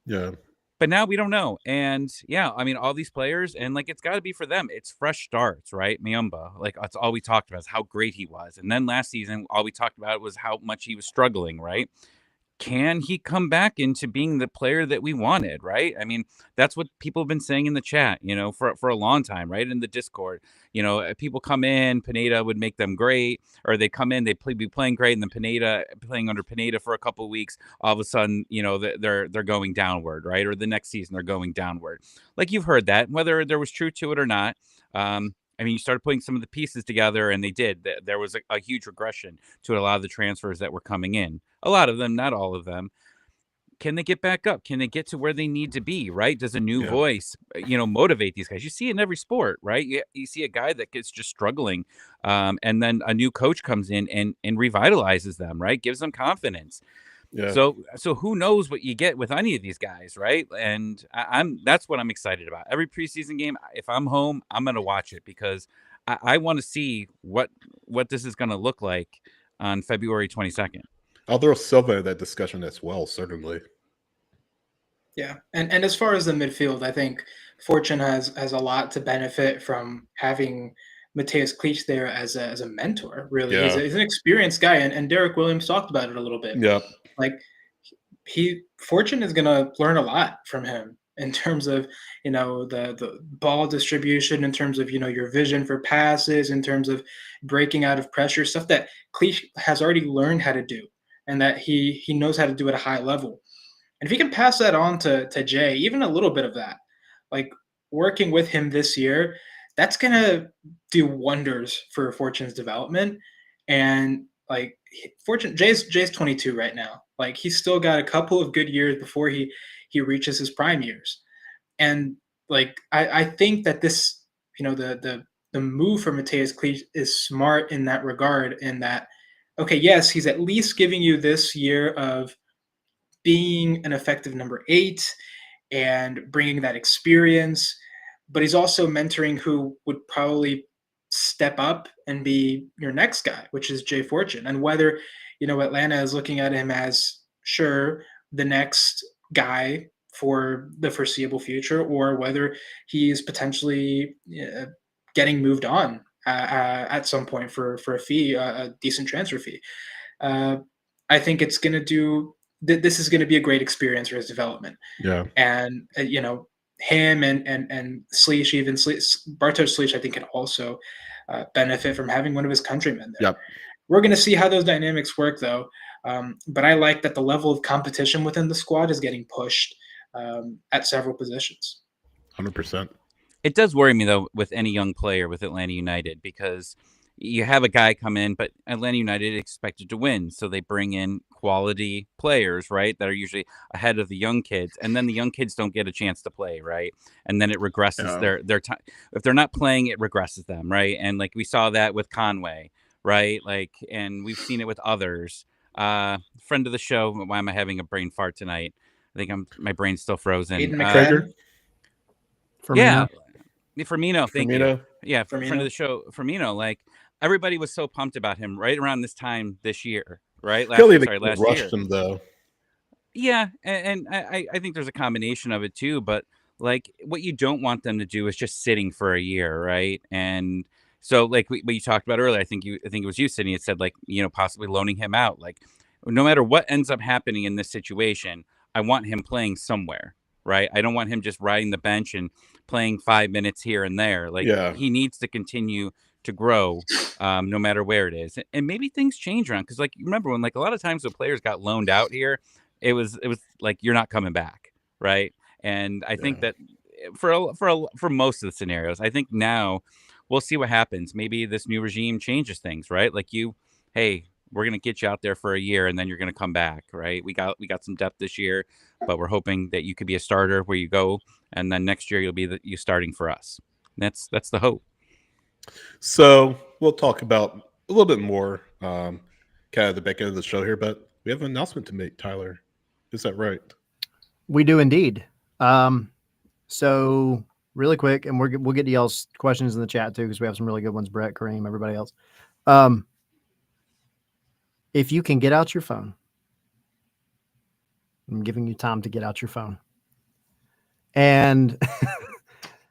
Yeah. But now we don't know. And yeah, I mean, all these players, and like, it's got to be for them. It's fresh starts, right? Muyumba, like, that's all we talked about, is how great he was. And then last season, all we talked about was how much he was struggling, right? Can he come back into being the player that we wanted, right? I mean, that's what people have been saying in the chat, for a long time, right? In the Discord, people come in, Pineda would make them great, or they come in, be playing great, and then playing under Pineda for a couple of weeks, all of a sudden, they're going downward, right? Or the next season they're going downward. Like, you've heard that, whether there was truth to it or not. I mean, you started putting some of the pieces together, and they did. There was a huge regression to a lot of the transfers that were coming in. A lot of them, not all of them. Can they get back up? Can they get to where they need to be, right? Does a new voice, motivate these guys? You see it in every sport, right? You see a guy that gets just struggling, and then a new coach comes in and revitalizes them, right? Gives them confidence. Yeah. So who knows what you get with any of these guys, right? And that's what I'm excited about. Every preseason game, if I'm home, I'm going to watch it, because I want to see what this is going to look like on February 22nd. I'll throw Silva in that discussion as well, certainly. Yeah, and as far as the midfield, I think Fortune has a lot to benefit from having Mateus Clich there as a mentor. Really, Yeah. he's an experienced guy, and Derek Williams talked about it a little bit. Yeah. Like, Fortune is going to learn a lot from him in terms of the ball distribution, in terms of your vision for passes, in terms of breaking out of pressure, stuff that Clich has already learned how to do, and that he knows how to do at a high level. And if he can pass that on to Jay, even a little bit of that, like working with him this year, that's going to do wonders for Fortune's development. And like, Jay's 22 right now. Like, he's still got a couple of good years before he reaches his prime years. And like, I think that this, the move for Mateus Clich is smart in that regard, in that, okay, yes, he's at least giving you this year of being an effective number 8 and bringing that experience, but he's also mentoring who would probably step up and be your next guy, which is Jay Fortune. And whether, Atlanta is looking at him as, sure, the next guy for the foreseeable future, or whether he is potentially getting moved on at some point for a fee, a decent transfer fee. I think it's going to do. This is going to be a great experience for his development. Yeah. And him and Clich, even Bartosz Clich, I think, can also benefit from having one of his countrymen there. Yep. We're going to see how those dynamics work, though. But I like that the level of competition within the squad is getting pushed at several positions. 100%. It does worry me, though, with any young player with Atlanta United, because you have a guy come in, but Atlanta United expected to win, so they bring in quality players, right, that are usually ahead of the young kids, and then the young kids don't get a chance to play, right, and then it regresses their time. If they're not playing, it regresses them, right, and like we saw that with Conway, right? Like, and we've seen it with others. Friend of the show. Why am I having a brain fart tonight? I think my brain's still frozen. Aiden Traeger? McFadden. Yeah, Firmino. Firmino. Thank you. Firmino? Yeah, friend of Firmino. the show, Firmino. Like everybody was so pumped about him right around this time this year, right? I feel like they Last rushed year. him though. Yeah, and I think there's a combination of it too. But like, what you don't want them to do is just sitting for a year, right? And so, like what you talked about earlier, I think it was you, Sydney. It said like possibly loaning him out. Like, no matter what ends up happening in this situation, I want him playing somewhere, right? I don't want him just riding the bench and playing 5 minutes here and there. Like Yeah. he needs to continue to grow, no matter where it is. And maybe things change around because, like, you remember when like a lot of times when players got loaned out here, it was like you're not coming back, right? And I think that for most of the scenarios, I think now we'll see what happens. Maybe this new regime changes things, right? Like hey, we're gonna get you out there for a year and then you're gonna come back, right? We got some depth this year, but we're hoping that you could be a starter where you go, and then next year you'll be you starting for us. That's the hope. So we'll talk about a little bit more kind of the back end of the show here, but we have an announcement to make, Tyler. Is that right? We do indeed. So really quick, and we'll get to y'all's questions in the chat too, because we have some really good ones. Brett, Kareem, everybody else. If you can get out your phone, I'm giving you time to get out your phone. And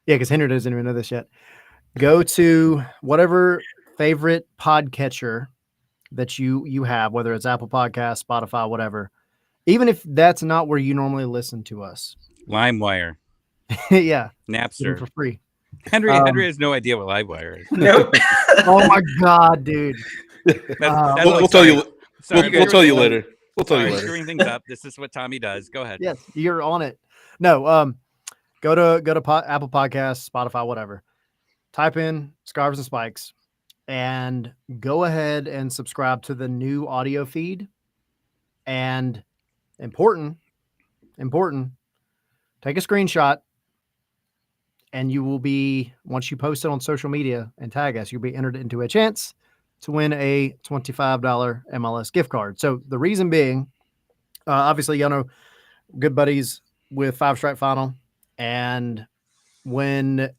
yeah, because Henry doesn't even know this yet. Go to whatever favorite podcatcher that you have, whether it's Apple Podcasts, Spotify, whatever. Even if that's not where you normally listen to us. LimeWire. Yeah. Napster. For free. Henry has no idea what LimeWire is. Nope. Oh my God, dude. We'll tell you. We'll tell you later. We'll tell you later. Screwing things up. This is what Tommy does. Go ahead. Yes, you're on it. No, go to Apple Podcasts, Spotify, whatever. Type in Scarves and Spikes, and go ahead and subscribe to the new audio feed. And important, take a screenshot, and you will be, once you post it on social media and tag us, you'll be entered into a chance to win a $25 MLS gift card. So the reason being, obviously, y'all know, good buddies with Five Stripe Final, and when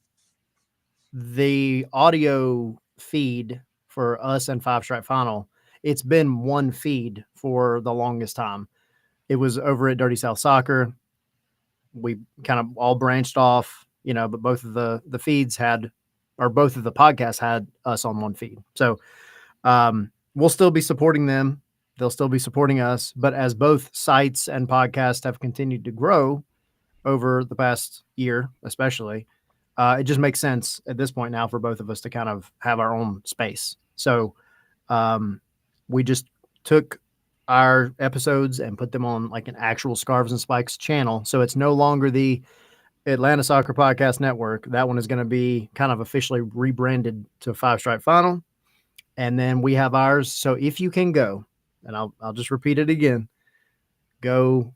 the audio feed for us and Five Stripe Final, it's been one feed for the longest time. It was over at Dirty South Soccer. We kind of all branched off, but both of the feeds both of the podcasts had us on one feed. So we'll still be supporting them. They'll still be supporting us. But as both sites and podcasts have continued to grow over the past year, especially, it just makes sense at this point now for both of us to kind of have our own space. So we just took our episodes and put them on like an actual Scarves and Spikes channel. So it's no longer the Atlanta Soccer Podcast Network. That one is going to be kind of officially rebranded to Five Stripe Final. And then we have ours. So if you can go, and I'll just repeat it again, go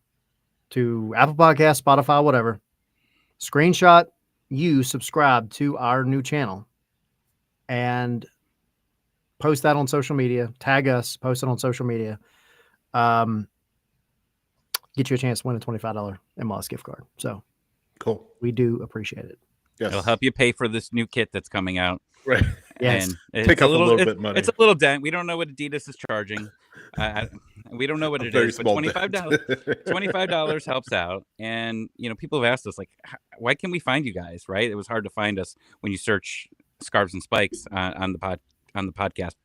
to Apple Podcasts, Spotify, whatever, screenshot you subscribe to our new channel and post that on social media, tag us, post it on social media. Get you a chance to win a $25 MLS gift card. So cool. We do appreciate it. Yes. It'll help you pay for this new kit that's coming out. Right. Yes. And Take up a little bit of money. It's a little dent. We don't know what Adidas is charging. We don't know what it is, but $25 helps out. And people have asked us, like, why can we find you guys? Right? It was hard to find us when you search Scarves and Spikes on the podcast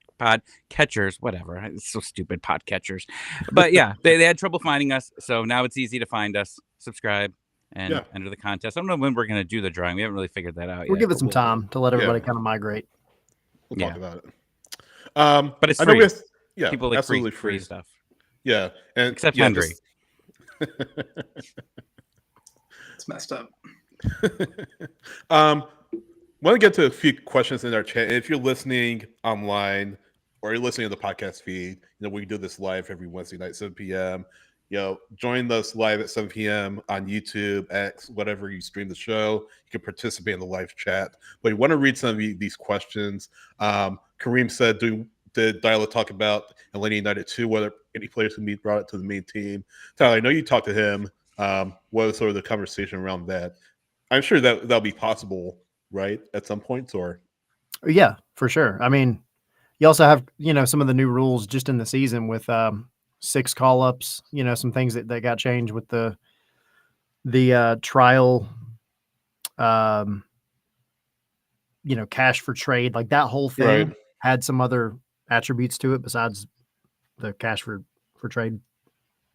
catchers, whatever. It's so stupid, pod catchers. But yeah, they had trouble finding us, so now it's easy to find us. Subscribe and enter the contest. I don't know when we're going to do the drawing. We haven't really figured that out yet. We'll give it some time to let everybody kind of migrate. We'll talk about it. But it's free. People like absolutely free stuff. Yeah, and except Henry. It's messed up. Want to get to a few questions in our chat. If you're listening online or you're listening to the podcast feed, we do this live every Wednesday night, 7 p.m. Join us live at 7 p.m. on YouTube, X, whatever you stream the show. You can participate in the live chat. But we want to read some of these questions. Kareem said, do did Dyla talk about Atlanta United too? Whether any players can be brought up to the main team? Tyler, I know you talked to him. What was sort of the conversation around that? I'm sure that'll be possible, right, at some point, or Yeah, for sure. I mean, you also have, some of the new rules just in the season with 6 call ups, some things that got changed with the trial, cash for trade, like that whole thing right. had some other attributes to it besides the cash for trade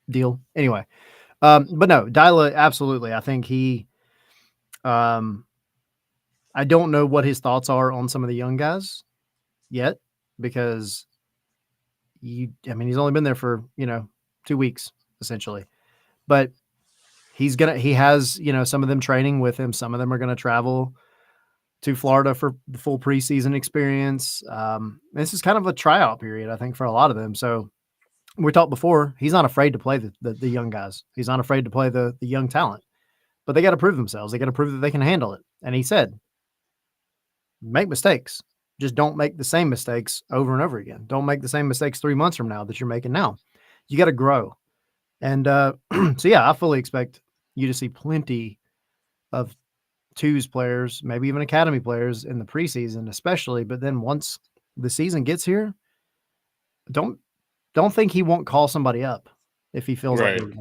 deal. Anyway, but no, Dyla, absolutely. I think I don't know what his thoughts are on some of the young guys yet because he's only been there for, 2 weeks essentially, but he has, some of them training with him. Some of them are going to travel to Florida for the full preseason experience. This is kind of a tryout period, I think, for a lot of them. So we talked before, he's not afraid to play the young guys. He's not afraid to play the young talent, but they got to prove themselves. They got to prove that they can handle it. And he said, make mistakes. Just don't make the same mistakes over and over again. Don't make the same mistakes 3 months from now that you're making now. You got to grow. And so, yeah, I fully expect you to see plenty of twos players, maybe even academy players in the preseason, especially. But then once the season gets here, don't think he won't call somebody up if he feels Right. like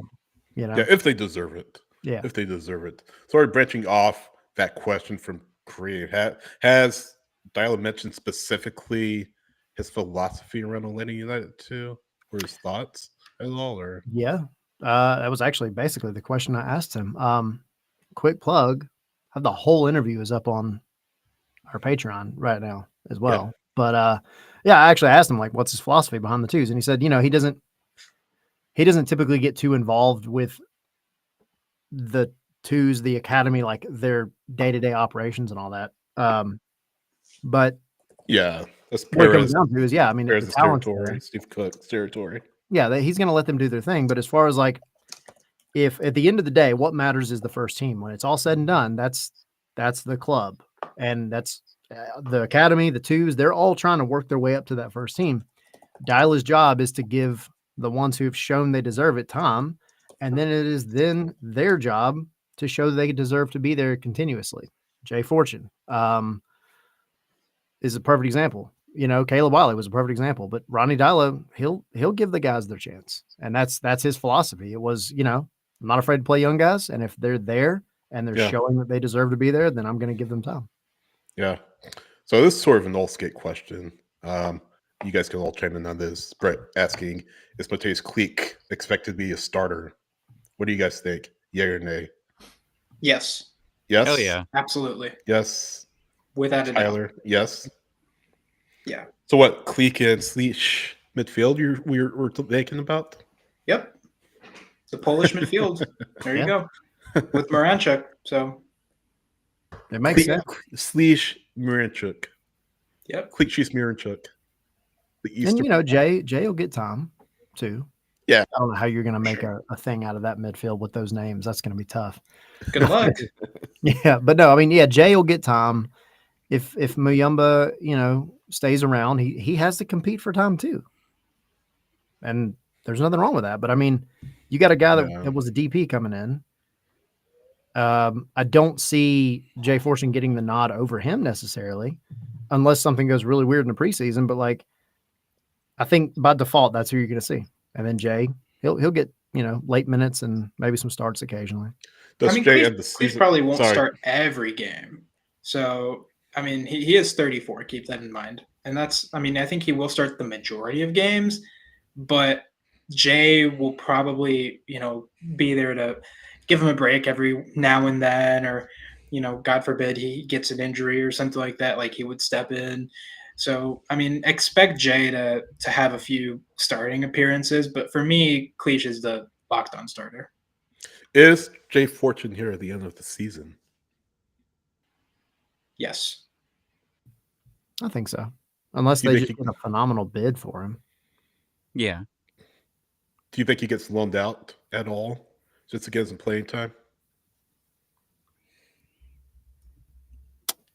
Yeah, if they deserve it. Yeah. If they deserve it. Sort of branching off that question from Korea, has Dylan mentioned specifically his philosophy around Atlanta United too, or his thoughts at all? Or Yeah. That was actually basically the question I asked him. Quick plug, the whole interview is up on our Patreon right now as well. Yeah. But I actually asked him, like, what's his philosophy behind the twos? And he said, he doesn't typically get too involved with the twos, the academy, like their day-to-day operations and all that. But yeah, that's what it comes Perez. down to is, if the Perez's talent's territory, there, Steve Cook's territory. yeah, he's going to let them do their thing. But as far as like, if at the end of the day, what matters is the first team. When it's all said and done, that's the club, and that's the academy, the twos. They're all trying to work their way up to that first team. Dyla's job is to give the ones who have shown they deserve it time, and then it is then their job to show they deserve to be there continuously. Jay Fortune is a perfect example. Caleb Wiley was a perfect example, but Ronnie Dyla, he'll give the guys their chance, and that's his philosophy. It was, I'm not afraid to play young guys, and if they're there and they're showing that they deserve to be there, then I'm going to give them time. Yeah. So this is sort of an all skate question. You guys can all chime in on this. Brett asking, is Mateus Cleek expected to be a starter? What do you guys think? Yay or nay? Yes. Yes. Hell yeah. Absolutely. Yes. Without a doubt. Tyler. Yes. Yeah. So what? Cleek and Sleech midfield we're thinking about? Yep. The Polish midfield. There you go. With Moranchuk. So it makes sense. Sleech Miranchuk. Yep. Cleek Cheese Miranchuk. And Jay will get time too. Yeah. I don't know how you're going to make a thing out of that midfield with those names. That's going to be tough. Good luck. Yeah, but no, Jay will get time. If Muyumba, stays around, he has to compete for time too. And there's nothing wrong with that. But you got a guy that was a DP coming in. I don't see Jay Fortune getting the nod over him necessarily, unless something goes really weird in the preseason. But I think by default, that's who you're going to see. And then Jay, he'll get, late minutes and maybe some starts occasionally. Cleese probably won't start every game. So, he is 34. Keep that in mind. And that's, I think he will start the majority of games, but Jay will probably, be there to give him a break every now and then, or, God forbid he gets an injury or something like that. Like he would step in. So, expect Jay to have a few starting appearances, but for me, Cleach is the locked-on starter. Is Jay Fortune here at the end of the season? Yes. I think so. Unless they just get a phenomenal bid for him. Yeah. Do you think he gets loaned out at all just to get some playing time?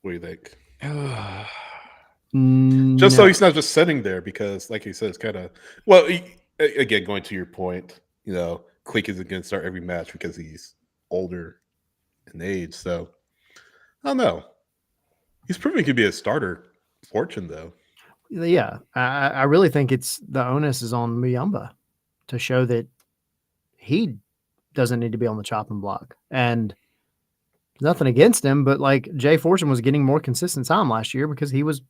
What do you think? Just so No. he's not just sitting there, because, like you said, it's kind of well. Again, going to your point, Click isn't going to start every match because he's older in age. So I don't know. He's proving to be a starter. Fortune, though. Yeah, I really think it's the onus is on Muyamba to show that he doesn't need to be on the chopping block. And nothing against him, but like Jay Fortune was getting more consistent time last year because he was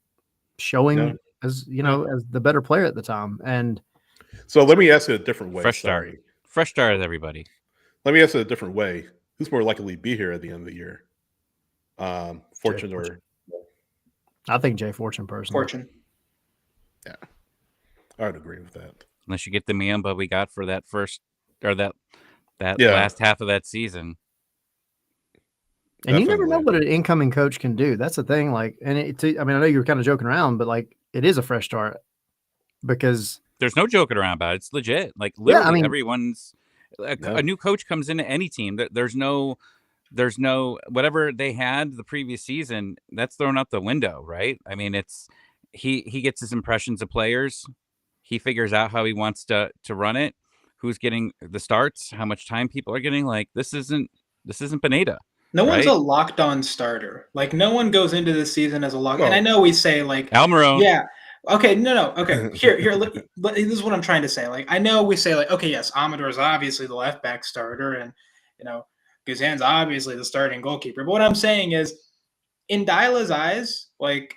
showing as as the better player at the time. And so let me ask it a different way. Fresh start. Sorry. Fresh start with everybody. Let me ask it a different way. Who's more likely to be here at the end of the year? Fortune or I think Jay Fortune personally. Fortune. Yeah, I would agree with that. Unless you get the Miamba we got for that first or that last half of that season. And you never know what an incoming coach can do. That's the thing. Like, and I know you were kind of joking around, but like, it is a fresh start because there's no joking around about it. It's legit. Like, literally, everyone's a new coach comes into any team. There's no whatever they had the previous season that's thrown out the window, right? I mean, it's he gets his impressions of players. He figures out how he wants to run it, who's getting the starts, how much time people are getting. Like, this isn't Pineda. No one's a locked on starter. Like, no one goes into this season as a lock. And I know we say like Almiron. Yeah. Okay. No. Okay. Here. This is what I'm trying to say. Like, I know we say like, okay, yes, Amador is obviously the left back starter, and Guzan's obviously the starting goalkeeper. But what I'm saying is, in Dyla's eyes, like,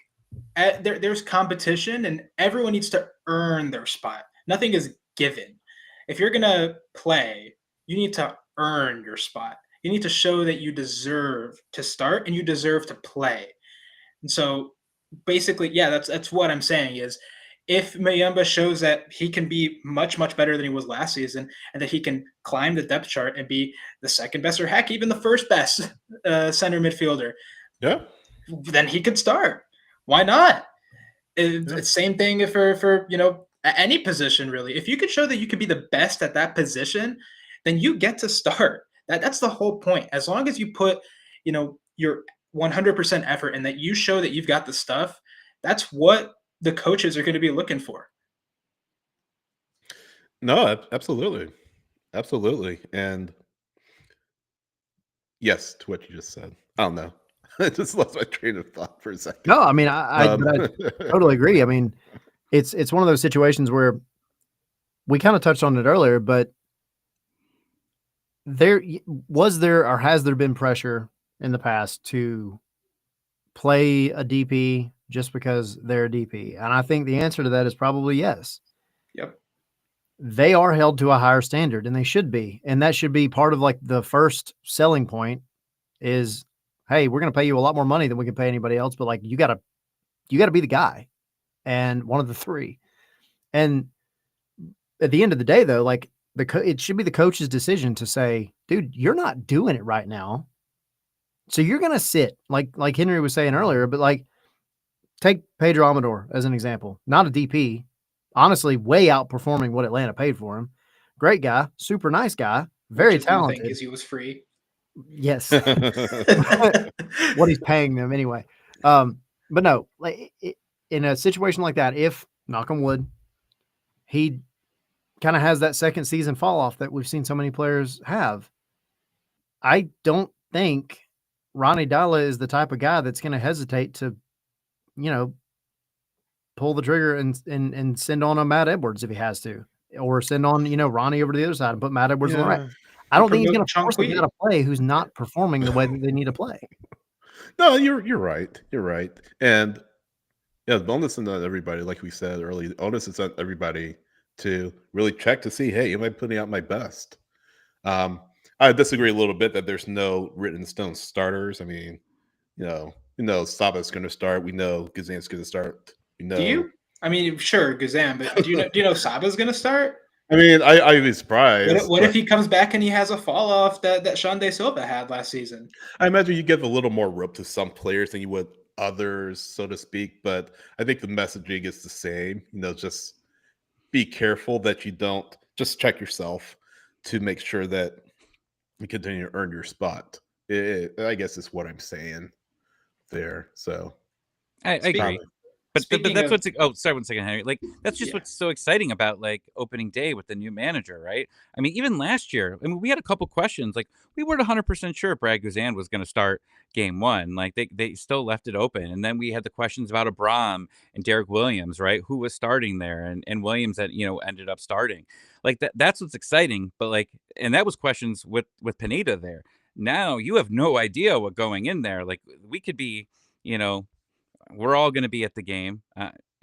there's competition, and everyone needs to earn their spot. Nothing is given. If you're gonna play, you need to earn your spot. You need to show that you deserve to start and you deserve to play. And so basically, yeah, that's what I'm saying is if Mayumba shows that he can be much, much better than he was last season and that he can climb the depth chart and be the second best or heck, even the first best center midfielder, then he could start. Why not? Same thing for any position, really. If you could show that you could be the best at that position, then you get to start. That's the whole point. As long as you put, your 100% effort and that you show that you've got the stuff, that's what the coaches are going to be looking for. No, absolutely. Absolutely. And yes, to what you just said. I don't know. I just lost my train of thought for a second. No, I mean, I totally agree. I mean, it's one of those situations where we kind of touched on it earlier, but has there been pressure in the past to play a DP just because they're a DP? And I think the answer to that is probably yes. Yep. They are held to a higher standard, and they should be. And that should be part of like the first selling point is, hey, we're going to pay you a lot more money than we can pay anybody else, but like you got to be the guy and one of the three. And at the end of the day, though, like it should be the coach's decision to say, dude, you're not doing it right now. So you're going to sit like Henry was saying earlier, but like take Pedro Amador as an example, not a DP, honestly, way outperforming what Atlanta paid for him. Great guy, super nice guy, very talented. Because he was free. Yes. What he's paying them anyway. But no, like in a situation like that, if knock on wood, he kind of has that second season fall off that we've seen so many players have. I don't think Ronnie Dalla is the type of guy that's going to hesitate to, pull the trigger and send on a Matt Edwards if he has to, or send on, Ronnie over to the other side and put Matt Edwards on the right. I don't think he's going to force a guy to play who's not performing the way that they need to play. No, you're right. You're right. And yeah, the onus is on everybody, like we said earlier. The onus is on everybody to really check to see, hey, am I putting out my best? I disagree a little bit that there's no written stone starters. I mean, we know Saba's going to start. We know Gazan's going to start. We know. Do you? I mean, sure, Gazan, but do you know Saba's going to start? I mean, I'd be surprised. What if he comes back and he has a fall off that Sean De Silva had last season? I imagine you give a little more rope to some players than you would others, so to speak. But I think the messaging is the same. Just be careful that you don't just check yourself to make sure that you continue to earn your spot. I guess is what I'm saying there. So I agree. But Speaking that's of, what's sorry 1 second, Henry. Like that's just yeah, what's so exciting about like opening day with the new manager, right? I mean, even last year, I mean, we had a couple questions. Like we weren't 100% sure Brad Guzan was going to start game one. Like they still left it open, and then we had the questions about Abram and Derek Williams, right? Who was starting there, and Williams that ended up starting. Like that's what's exciting. But like, and that was questions with Pineda there. Now you have no idea what going in there. Like we could be, you know we're all going to be at the game,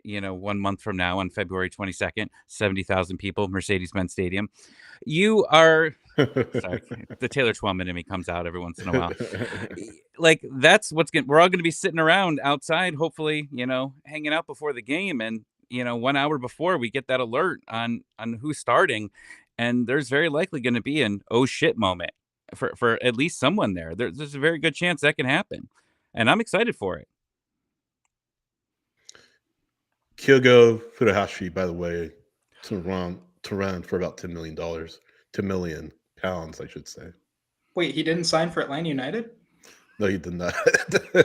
1 month from now on February 22nd, 70,000 people, Mercedes-Benz Stadium. You are, sorry, the Taylor Twellman in me comes out every once in a while. Like that's we're all going to be sitting around outside, hopefully, hanging out before the game. And, 1 hour before we get that alert on who's starting. And there's very likely going to be an oh shit moment for at least someone there. There's a very good chance that can happen. And I'm excited for it. Kyogo Furuhashi, by the way, to run for about $10 million, £10 million, I should say. wait, he didn't sign for Atlanta United? No, he did not.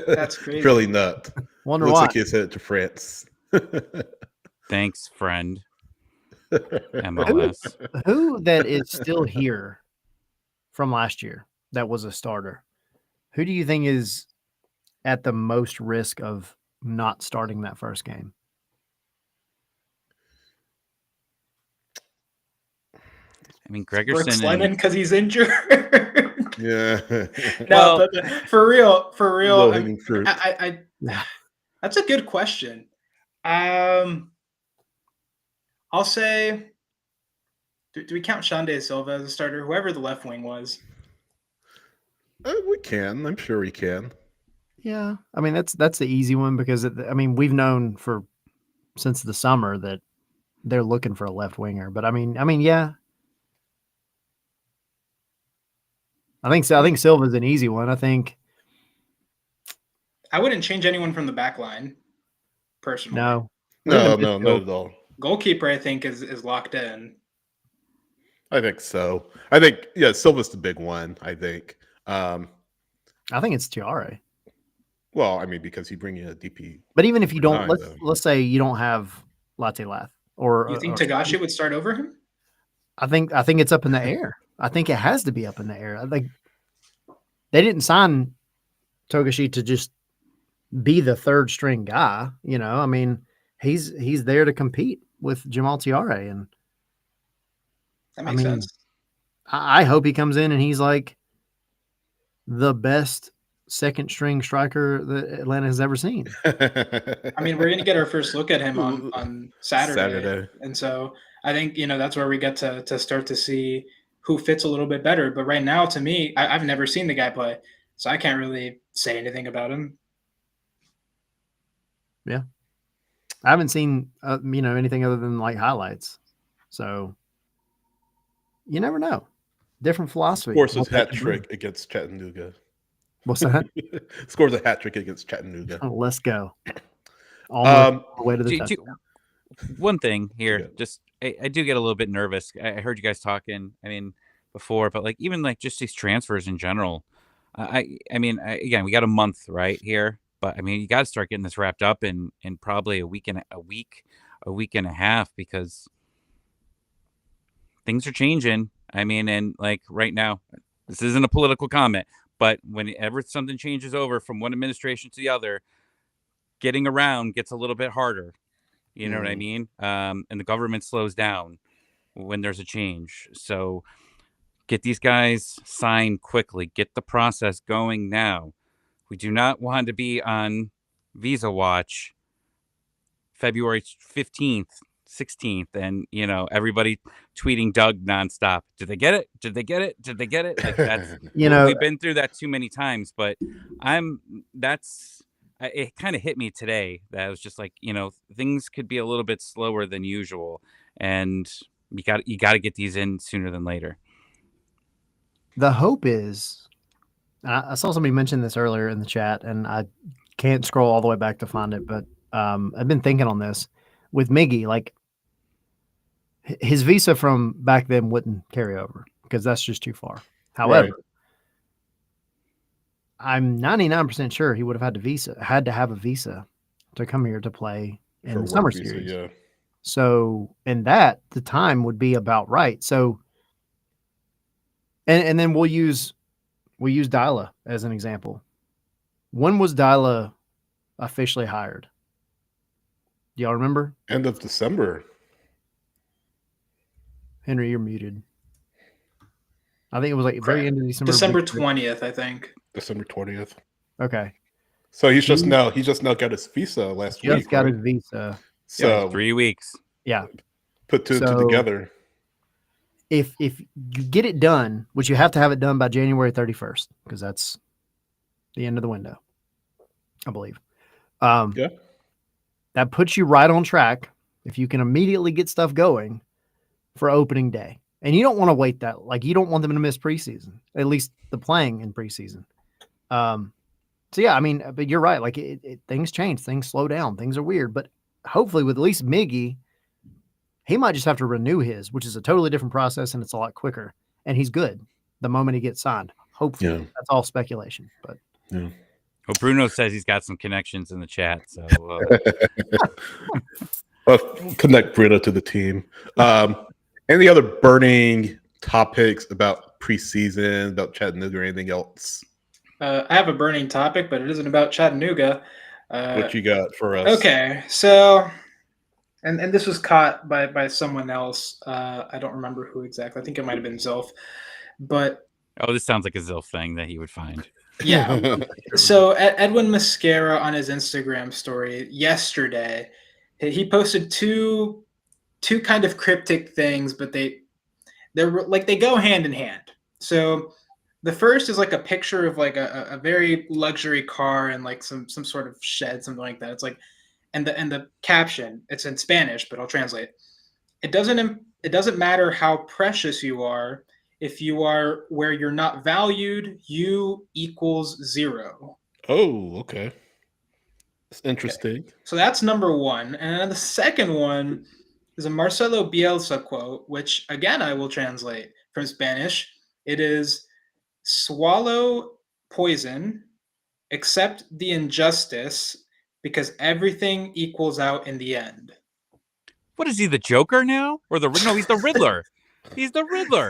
That's crazy. Really not. Wonder Looks why. like he's headed to France. Thanks, friend. MLS. Who that is still here from last year that was a starter? Who do you think is at the most risk of not starting that first game? I mean, Brooks Gregerson Lennon because he's injured. Yeah. No, Well- but for real, Low-hanging fruit. that's a good question. I'll say, do we count Shande Silva as a starter? Whoever the left wing was. We can. I'm sure we can. Yeah, I mean that's the easy one because we've known since the summer that they're looking for a left winger. But I mean, yeah. I think Silva's an easy one. I think I wouldn't change anyone from the back line, personally. no, No, not at all. Goalkeeper, I think, is locked in. I think so. I think, yeah, Silva's the big one, I think. I think it's Tiare. Well, I mean, because you bring in a DP. But even if you don't, Nine, though. let's say you don't have Latte Lath, or You think Tagashi would start over him? I think it's up in the air. I think it has to be up in the air. I think they didn't sign Togashi to just be the third string guy. I mean, he's there to compete with Jamal Tiare, and That makes sense. I hope he comes in and he's like the best second string striker that Atlanta has ever seen. I mean, we're going to get our first look at him on Saturday. And so I think, that's where we get to start to see who fits a little bit better. But right now, to me, I've never seen the guy play, so I can't really say anything about him. Yeah. I haven't seen, anything other than like highlights. So you never know. Different philosophy. Scores his what they hat can do. trick against Chattanooga. What's that? Scores a hat trick against Chattanooga. Oh, let's go. All the way to the touchdown. One thing here, Yeah. just I do get a little bit nervous. I heard you guys talking, before, but like even like just these transfers in general. Again, we got a month right here, but you got to start getting this wrapped up in probably a week and a half, because things are changing. And like right now, this isn't a political comment, but whenever something changes over from one administration to the other, getting around gets a little bit harder. You know what I mean? And the government slows down when there's a change. So get these guys signed quickly. Get the process going now. We do not want to be on visa watch February 15th, 16th, and everybody tweeting Doug nonstop. Did they get it? Did they get it? Did they get it? Like that's we've been through that too many times. But it kind of hit me today that I was just like, things could be a little bit slower than usual, and you got to get these in sooner than later. The hope is, I saw somebody mention this earlier in the chat, and I can't scroll all the way back to find it, but I've been thinking on this with Miggy. Like his visa from back then wouldn't carry over because that's just too far. However, I'm 99% sure he would have had to have a visa to come here to play in For the work summer visa, series. yeah. So, and that the time would be about right. So, and then we'll use Dyla as an example. When was Dyla officially hired? Do y'all remember? End of December. Henry, you're muted. I think it was like very end of December. December 20th, I think. December 20th. Okay. So he's just now got his visa last week. Just got right? his visa. So 3 weeks. Yeah. put two and two together. If you get it done, which you have to have it done by January 31st, because that's the end of the window, I believe. Yeah. That puts you right on track if you can immediately get stuff going for opening day. And you don't want to wait that. Like, you don't want them to miss preseason, at least the playing in preseason. So, yeah, I mean, but you're right. Like, things change. Things slow down. Things are weird. But hopefully with at least Miggy, he might just have to renew his, which is a totally different process, and it's a lot quicker. And he's good the moment he gets signed. Hopefully. Yeah. That's all speculation. But Yeah. Well, Bruno says he's got some connections in the chat. So Well, connect Bruno to the team. Any other burning topics about preseason, about Chattanooga, or anything else? I have a burning topic, but it isn't about Chattanooga. What you got for us? Okay, so and this was caught by someone else. I don't remember who exactly. I think it might have been Zolf. But this sounds like a Zilf thing that he would find. yeah. So Edwin Mascara on his Instagram story yesterday, he posted two kind of cryptic things, but they're like they go hand in hand. So the first is like a picture of like a very luxury car and like some sort of shed, something like that. It's like, and the caption, it's in Spanish, but I'll translate. It doesn't matter how precious you are. If you are where you're not valued, you equals zero. Oh, okay. That's interesting. Okay. So that's number one. And then the second one is a Marcelo Bielsa quote, which again I will translate from Spanish. It is, swallow poison, accept the injustice, because everything equals out in the end. What is he, the Joker now? Or he's the Riddler. He's the Riddler.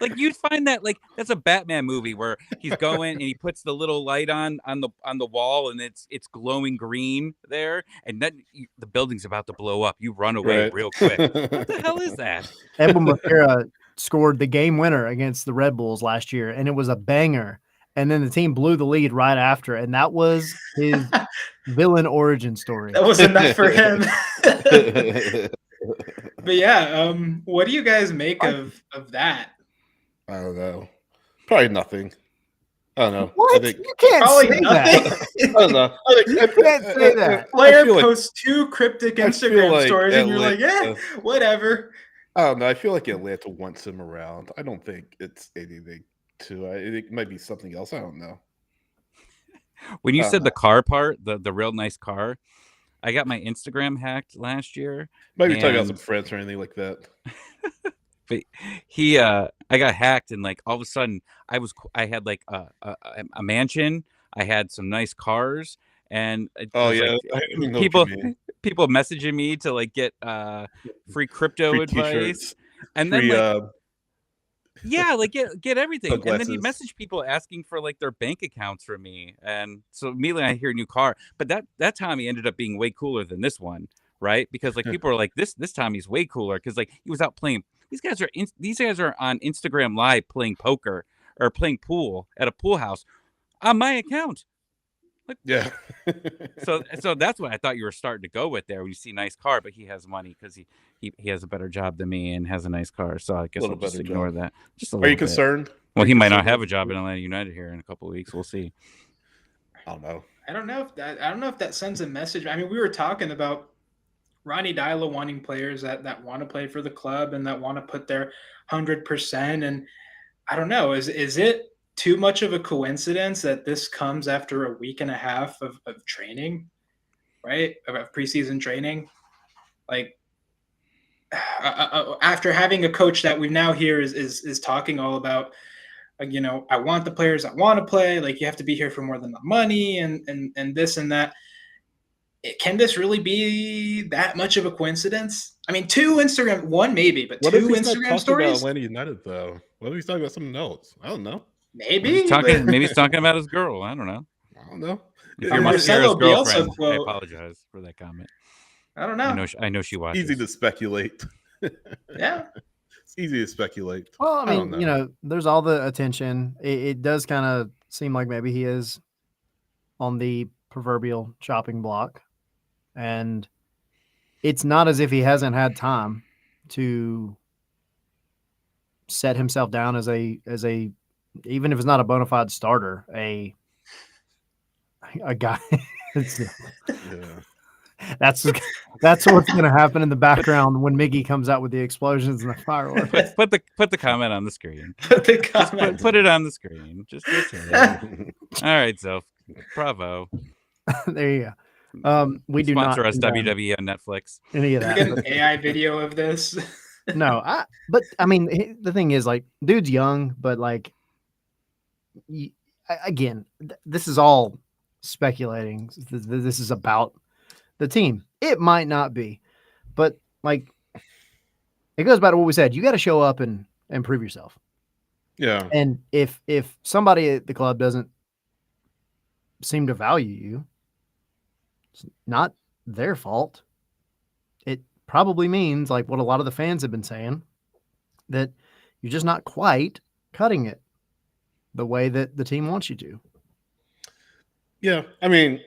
Like, you'd find that, like, that's a Batman movie where he's going and he puts the little light on the wall and it's glowing green there, and then the building's about to blow up. You run away real quick. What the hell is that? Edwin Mascara scored the game winner against the Red Bulls last year, and it was a banger. And then the team blew the lead right after, and that was his villain origin story. That was enough for him. But yeah, what do you guys make of that? I don't know. Probably nothing. I don't know. What? I think, You can't Probably say nothing. that. I don't know. You can't say that. Player feel like- posts two cryptic I feel Instagram like stories, and you're like, Atlanta- yeah, whatever. I don't know. I feel like Atlanta wants him around. I don't think it's anything to it might be something else. I don't know. When you said the car part, the real nice car, I got my Instagram hacked last year. Maybe talking about And- some friends or anything like that. But I got hacked, and like all of a sudden I had like a mansion. I had some nice cars, and it Oh was, yeah, like, I know what you mean. people messaging me to like get free crypto Free advice, t-shirts, and free, then like yeah, like get everything, and then he sunglasses. messaged people asking for like their bank accounts from me, and so immediately I hear new car. But that Tommy ended up being way cooler than this one, right? Because like people are like this Tommy's way cooler because like he was out playing. These guys are on Instagram Live playing poker or playing pool at a pool house on my account. Like, Yeah. so that's what I thought you were starting to go with there when you see nice car, but he has money because he has a better job than me and has a nice car. So I guess I'll just ignore that. Just a Are little you bit. concerned? Well, Are he you might not concerned? have a job in Atlanta United here in a couple of weeks. We'll see. I don't know. I don't know if that sends a message. I mean, we were talking about Ronnie Dyla wanting players that want to play for the club and that want to put their 100%. And I don't know, is it too much of a coincidence that this comes after a week and a half of training, right? Of preseason training? Like after having a coach that we now hear is talking all about, you know, I want the players that want to play. Like, you have to be here for more than the money and this and that. can this really be that much of a coincidence? I mean, one maybe, but What if two he's not Instagram talking about stories? Atlanta United though? What if he's talking about something else? I don't know. Maybe. Maybe he's talking about his girl. I don't know. I don't know. If A you're Mascaro's Marcelo Bielsa girlfriend, I quote. apologize for that comment. I don't know. I know she watches. Easy to speculate. Yeah. It's easy to speculate. Well, I don't mean, know. there's all the attention. It does kind of seem like maybe he is on the proverbial chopping block, and it's not as if he hasn't had time to set himself down as a even if it's not a bona fide starter, a guy. Yeah. That's what's going to happen in the background when Miggy comes out with the explosions and the fireworks. Put the comment on the screen. The comment. Put it on the screen. Just say it. All right, so bravo. There you go. We do Sponsor not us WWE on Netflix. any of Can we that. get an AI video of this? No, but I mean, the thing is, like, dude's young, but like, again, this is all speculating. This is about the team. It might not be, but like, it goes back to what we said. You got to show up and prove yourself. Yeah. And if somebody at the club doesn't seem to value you, it's not their fault. It probably means, like what a lot of the fans have been saying, that you're just not quite cutting it the way that the team wants you to. Yeah. I mean,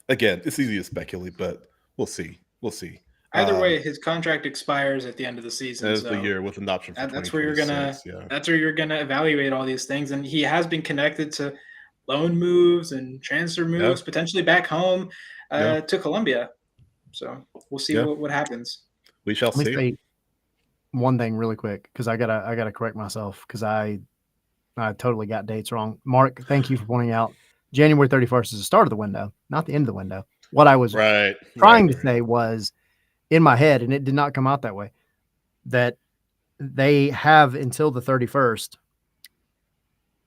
again, it's easy to speculate, but we'll see. We'll see. Either way, his contract expires at the end of the season. As so the year with an option for that's where you're gonna. yeah. That's where you're gonna evaluate all these things, and he has been connected to loan moves and transfer moves, potentially back home to Colombia. So we'll see what happens. We shall Let me see. say one thing really quick, because I gotta correct myself, because I totally got dates wrong. Mark, thank you for pointing out January 31st is the start of the window, not the end of the window. What I was trying to say was in my head, and it did not come out that way, that they have until the 31st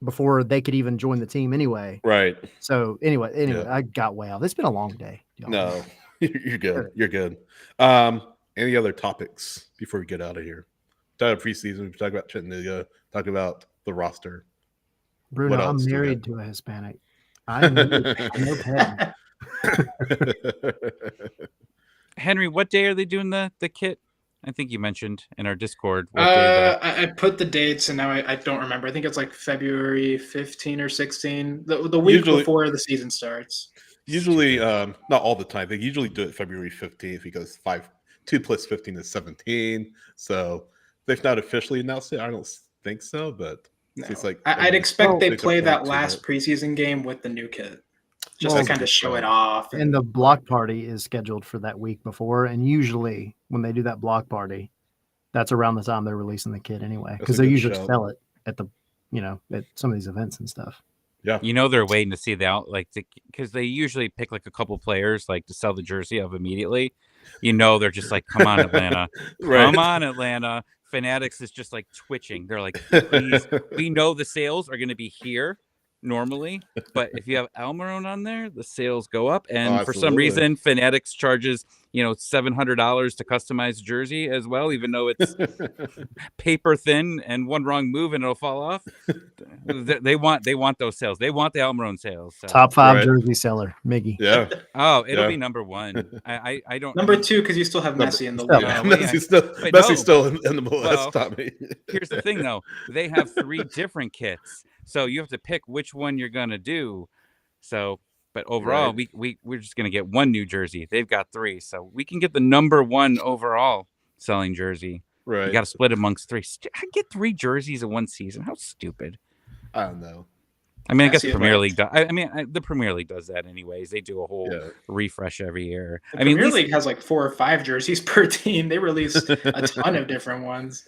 before they could even join the team anyway. Right. So anyway, I got way off. It's been a long day. Y'all. No, you're good. You're good. Any other topics before we get out of here? Talk about preseason. We talk about Chattanooga. Talk about the roster. Bruno, I'm married to a Hispanic. I know Penn. Henry, what day are they doing the kit? I think you mentioned in our Discord. What day I put the dates, and now I don't remember. I think it's like February 15 or 16, the week before the season starts. Usually, not all the time. They usually do it February 15th because 2 plus 15 is 17. So they've not officially announced it. I don't think so, but it's like I'd expect they play that last preseason game with the new kit, just to kind of show it off. And the block party is scheduled for that week before, and usually when they do that block party, that's around the time they're releasing the kit anyway, because they usually sell it at the at some of these events and stuff. Yeah, they're waiting to see because they usually pick like a couple players like to sell the jersey of immediately. They're just like, come on, Atlanta, come on, Atlanta. Fanatics is just like twitching. They're like, please, we know the sales are going to be here normally, but if you have Almiron on there, the sales go up. And for some reason, Fanatics charges $700 to customize jersey as well, even though it's paper thin and one wrong move and it'll fall off. They want those sales. They want the Almiron sales. So. Top 5 jersey seller, Miggy. Yeah. Oh, it'll be number 1. I don't. Number 2 because you still have Messi in the league. Messi's still in the MLS, Tommy. Here's the thing, though. They have 3 different kits. So you have to pick which one you're going to do. So, but overall, we're just going to get 1 new jersey. They've got 3. So we can get the number 1 overall selling jersey. Right. You got to split amongst 3. I get 3 jerseys in one season. How stupid. I don't know. I mean, I guess the Premier League does. The Premier League does that anyways. They do a whole refresh every year. The Premier League has like 4 or 5 jerseys per team. They release a ton of different ones.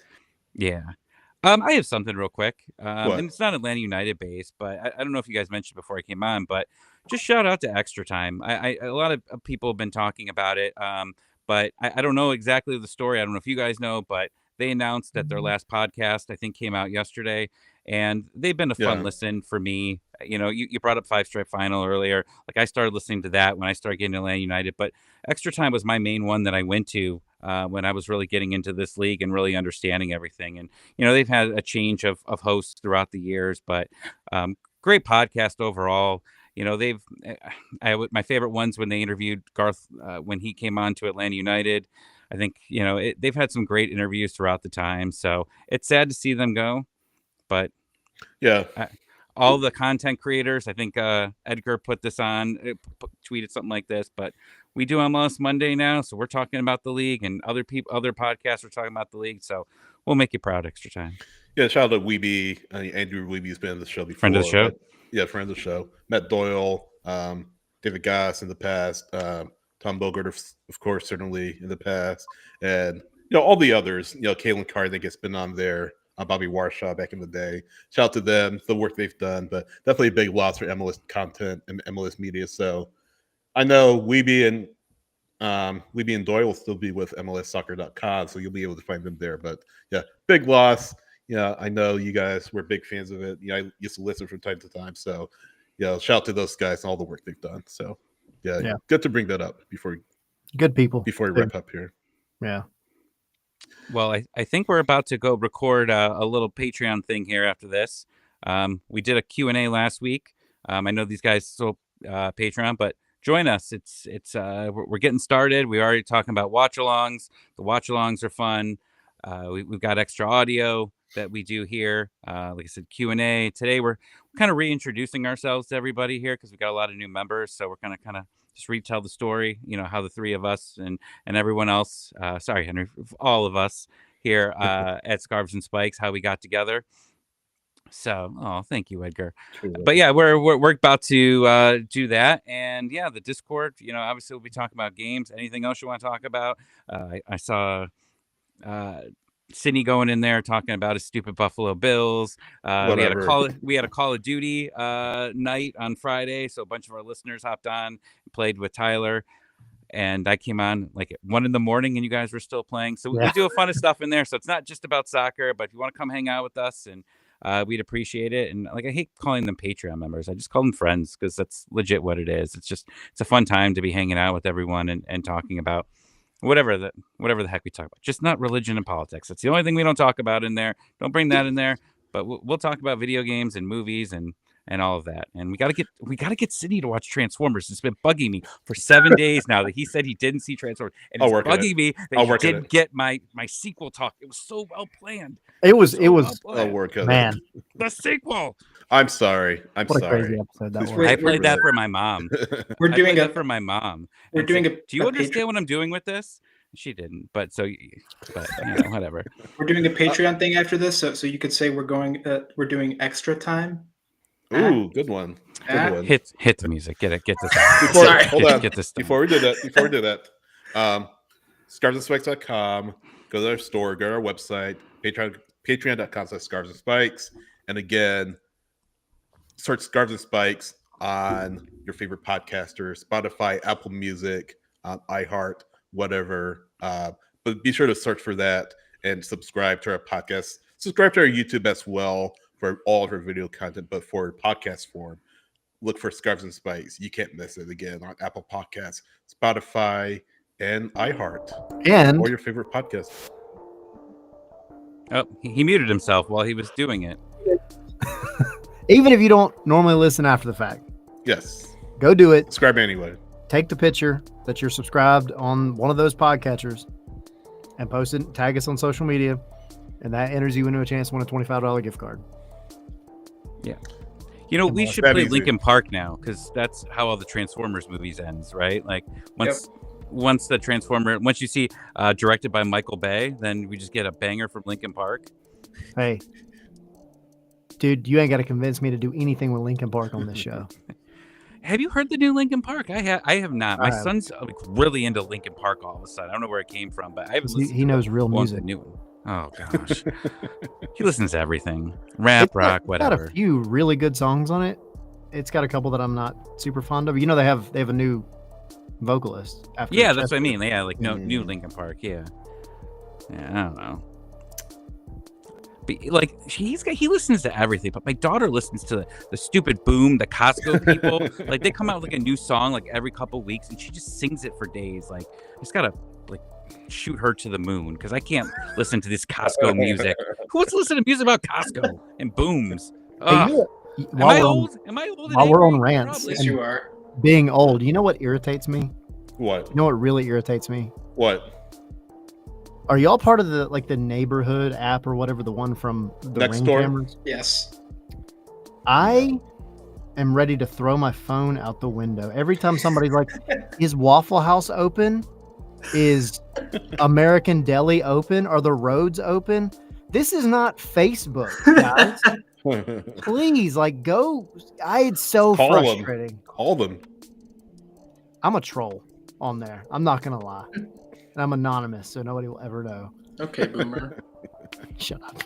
Yeah. I have something real quick. And it's not Atlanta United based, but I don't know if you guys mentioned before I came on, but just shout out to Extra Time. A lot of people have been talking about it, but I don't know exactly the story. I don't know if you guys know, but they announced that their last podcast, I think, came out yesterday, and they've been a fun listen for me. You brought up Five Stripe Final earlier. Like, I started listening to that when I started getting to Atlanta United, but Extra Time was my main one that I went to when I was really getting into this league and really understanding everything. And, they've had a change of hosts throughout the years, but great podcast overall. My favorite ones when they interviewed Garth when he came on to Atlanta United. I think, they've had some great interviews throughout the time. So it's sad to see them go, but all the content creators, I think Edgar put this on, tweeted something like this, but we do MLS Monday now. So we're talking about the league, and other podcasts are talking about the league. So we'll make you proud. Extra Time. Yeah, shout out to Weeby. Andrew Weeby's been on the show before. Friend of the show? Friend of the show. Matt Doyle, David Goss in the past, Tom Bogart, of course, certainly in the past, and all the others. Kalen Carr, I think, has been on there. Bobby Warshaw back in the day. Shout out to them, the work they've done, but definitely a big loss for MLS content and MLS media. So I know Weeby and Doyle will still be with MLSsoccer.com, so you'll be able to find them there. But yeah, big loss. I know you guys were big fans of it. I used to listen from time to time. So shout out to those guys and all the work they've done. So yeah. Good to bring that up before we wrap up here. Yeah. Well, I think we're about to go record a little Patreon thing here after this. We did a Q&A last week. I know these guys still Patreon, but join us. We're getting started. We're already talking about watch-alongs. The watch-alongs are fun. We've got extra audio that we do here. Like I said, Q&A. Today we're kind of reintroducing ourselves to everybody here because we got a lot of new members. So we're going to kind of just retell the story, how the three of us and everyone else, sorry, Henry, all of us here at Scarves and Spikes, how we got together. So, thank you, Edgar. Sure. But yeah, we're about to do that. And yeah, the Discord, obviously we'll be talking about games. Anything else you want to talk about? I saw Sydney going in there talking about his stupid Buffalo Bills. We had a Call of Duty night on Friday, so a bunch of our listeners hopped on and played with Tyler, and I came on like at 1 a.m. and you guys were still playing. So we do a fun of stuff in there. So it's not just about soccer, but if you want to come hang out with us, and we'd appreciate it. And I hate calling them Patreon members. I just call them friends because that's legit what it is. It's a fun time to be hanging out with everyone and talking about whatever the heck we talk about, just not religion and politics. That's the only thing we don't talk about in there. Don't bring that in there, but we'll talk about video games and movies and all of that. And we got to get Sydney to watch Transformers. It's been bugging me for 7 days now that he said he didn't see Transformers, and it's bugging me that he didn't get my sequel talk. It was so well planned. It was I'll work on man. The sequel. I'm sorry. A crazy episode that was. I played that for my mom. We're doing it for my mom. We're doing do you understand what I'm doing with this? She didn't, but whatever. We're doing a Patreon thing after this, so you could say we're doing Extra Time. Ooh, good one. Good one. Hit the music. Get this. Hold on. Get this. Before we do that, scarvesandspikes.com. Go to our store. Go to our website. Patreon.com/scarvesandspikes. And again, search Scarves and Spikes on your favorite podcaster, Spotify, Apple Music, iHeart, whatever. But be sure to search for that and subscribe to our podcast. Subscribe to our YouTube as well for all of our video content, but for podcast form, look for Scarves and Spikes. You can't miss it. Again, on Apple Podcasts, Spotify, and iHeart, and all your favorite podcasts. Oh, he muted himself while he was doing it. Even if you don't normally listen after the fact, Yes, go do it. Subscribe anyway. Take the picture that you're subscribed on one of those podcatchers and post it. Tag us on social media, and that enters you into a chance to win a $25 gift card. Yeah. We should play Linkin Park now because that's how all the Transformers movies ends, right? Like once the Transformer, once you see directed by Michael Bay, then we just get a banger from Linkin Park. Hey, dude, you ain't got to convince me to do anything with Linkin Park on this show. Have you heard the new Linkin Park? I have not. My son's really into Linkin Park all of a sudden. I don't know where it came from, but I haven't listened. He knows real music. New one. Oh gosh, he listens to everything, rap, rock, whatever. Got a few really good songs on it. It's got a couple that I'm not super fond of. They have a new vocalist. That's what I mean. Yeah, like new Linkin Park. Yeah, I don't know. Like he listens to everything, but my daughter listens to the stupid Boom, the Costco people. Like they come out with like a new song like every couple weeks, and she just sings it for days. Like I just gotta like shoot her to the moon because I can't listen to this Costco music. Who wants to listen to music about Costco and Booms? Hey, Am I old? Am I old? While we're on rants, Yes, and you are. being old, you know what irritates me? What? You know what really irritates me? What? Are y'all part of the neighborhood app or whatever, the one from the Next Ring Door? cameras? Yes. I am ready to throw my phone out the window every time somebody's like, "Is Waffle House open? Is American Deli open? Are the roads open?" This is not Facebook, guys. Please, like, go. It's so Call frustrating. them. Call them. I'm a troll on there. I'm not gonna lie. And I'm anonymous, so nobody will ever know. Okay, Boomer. Shut up.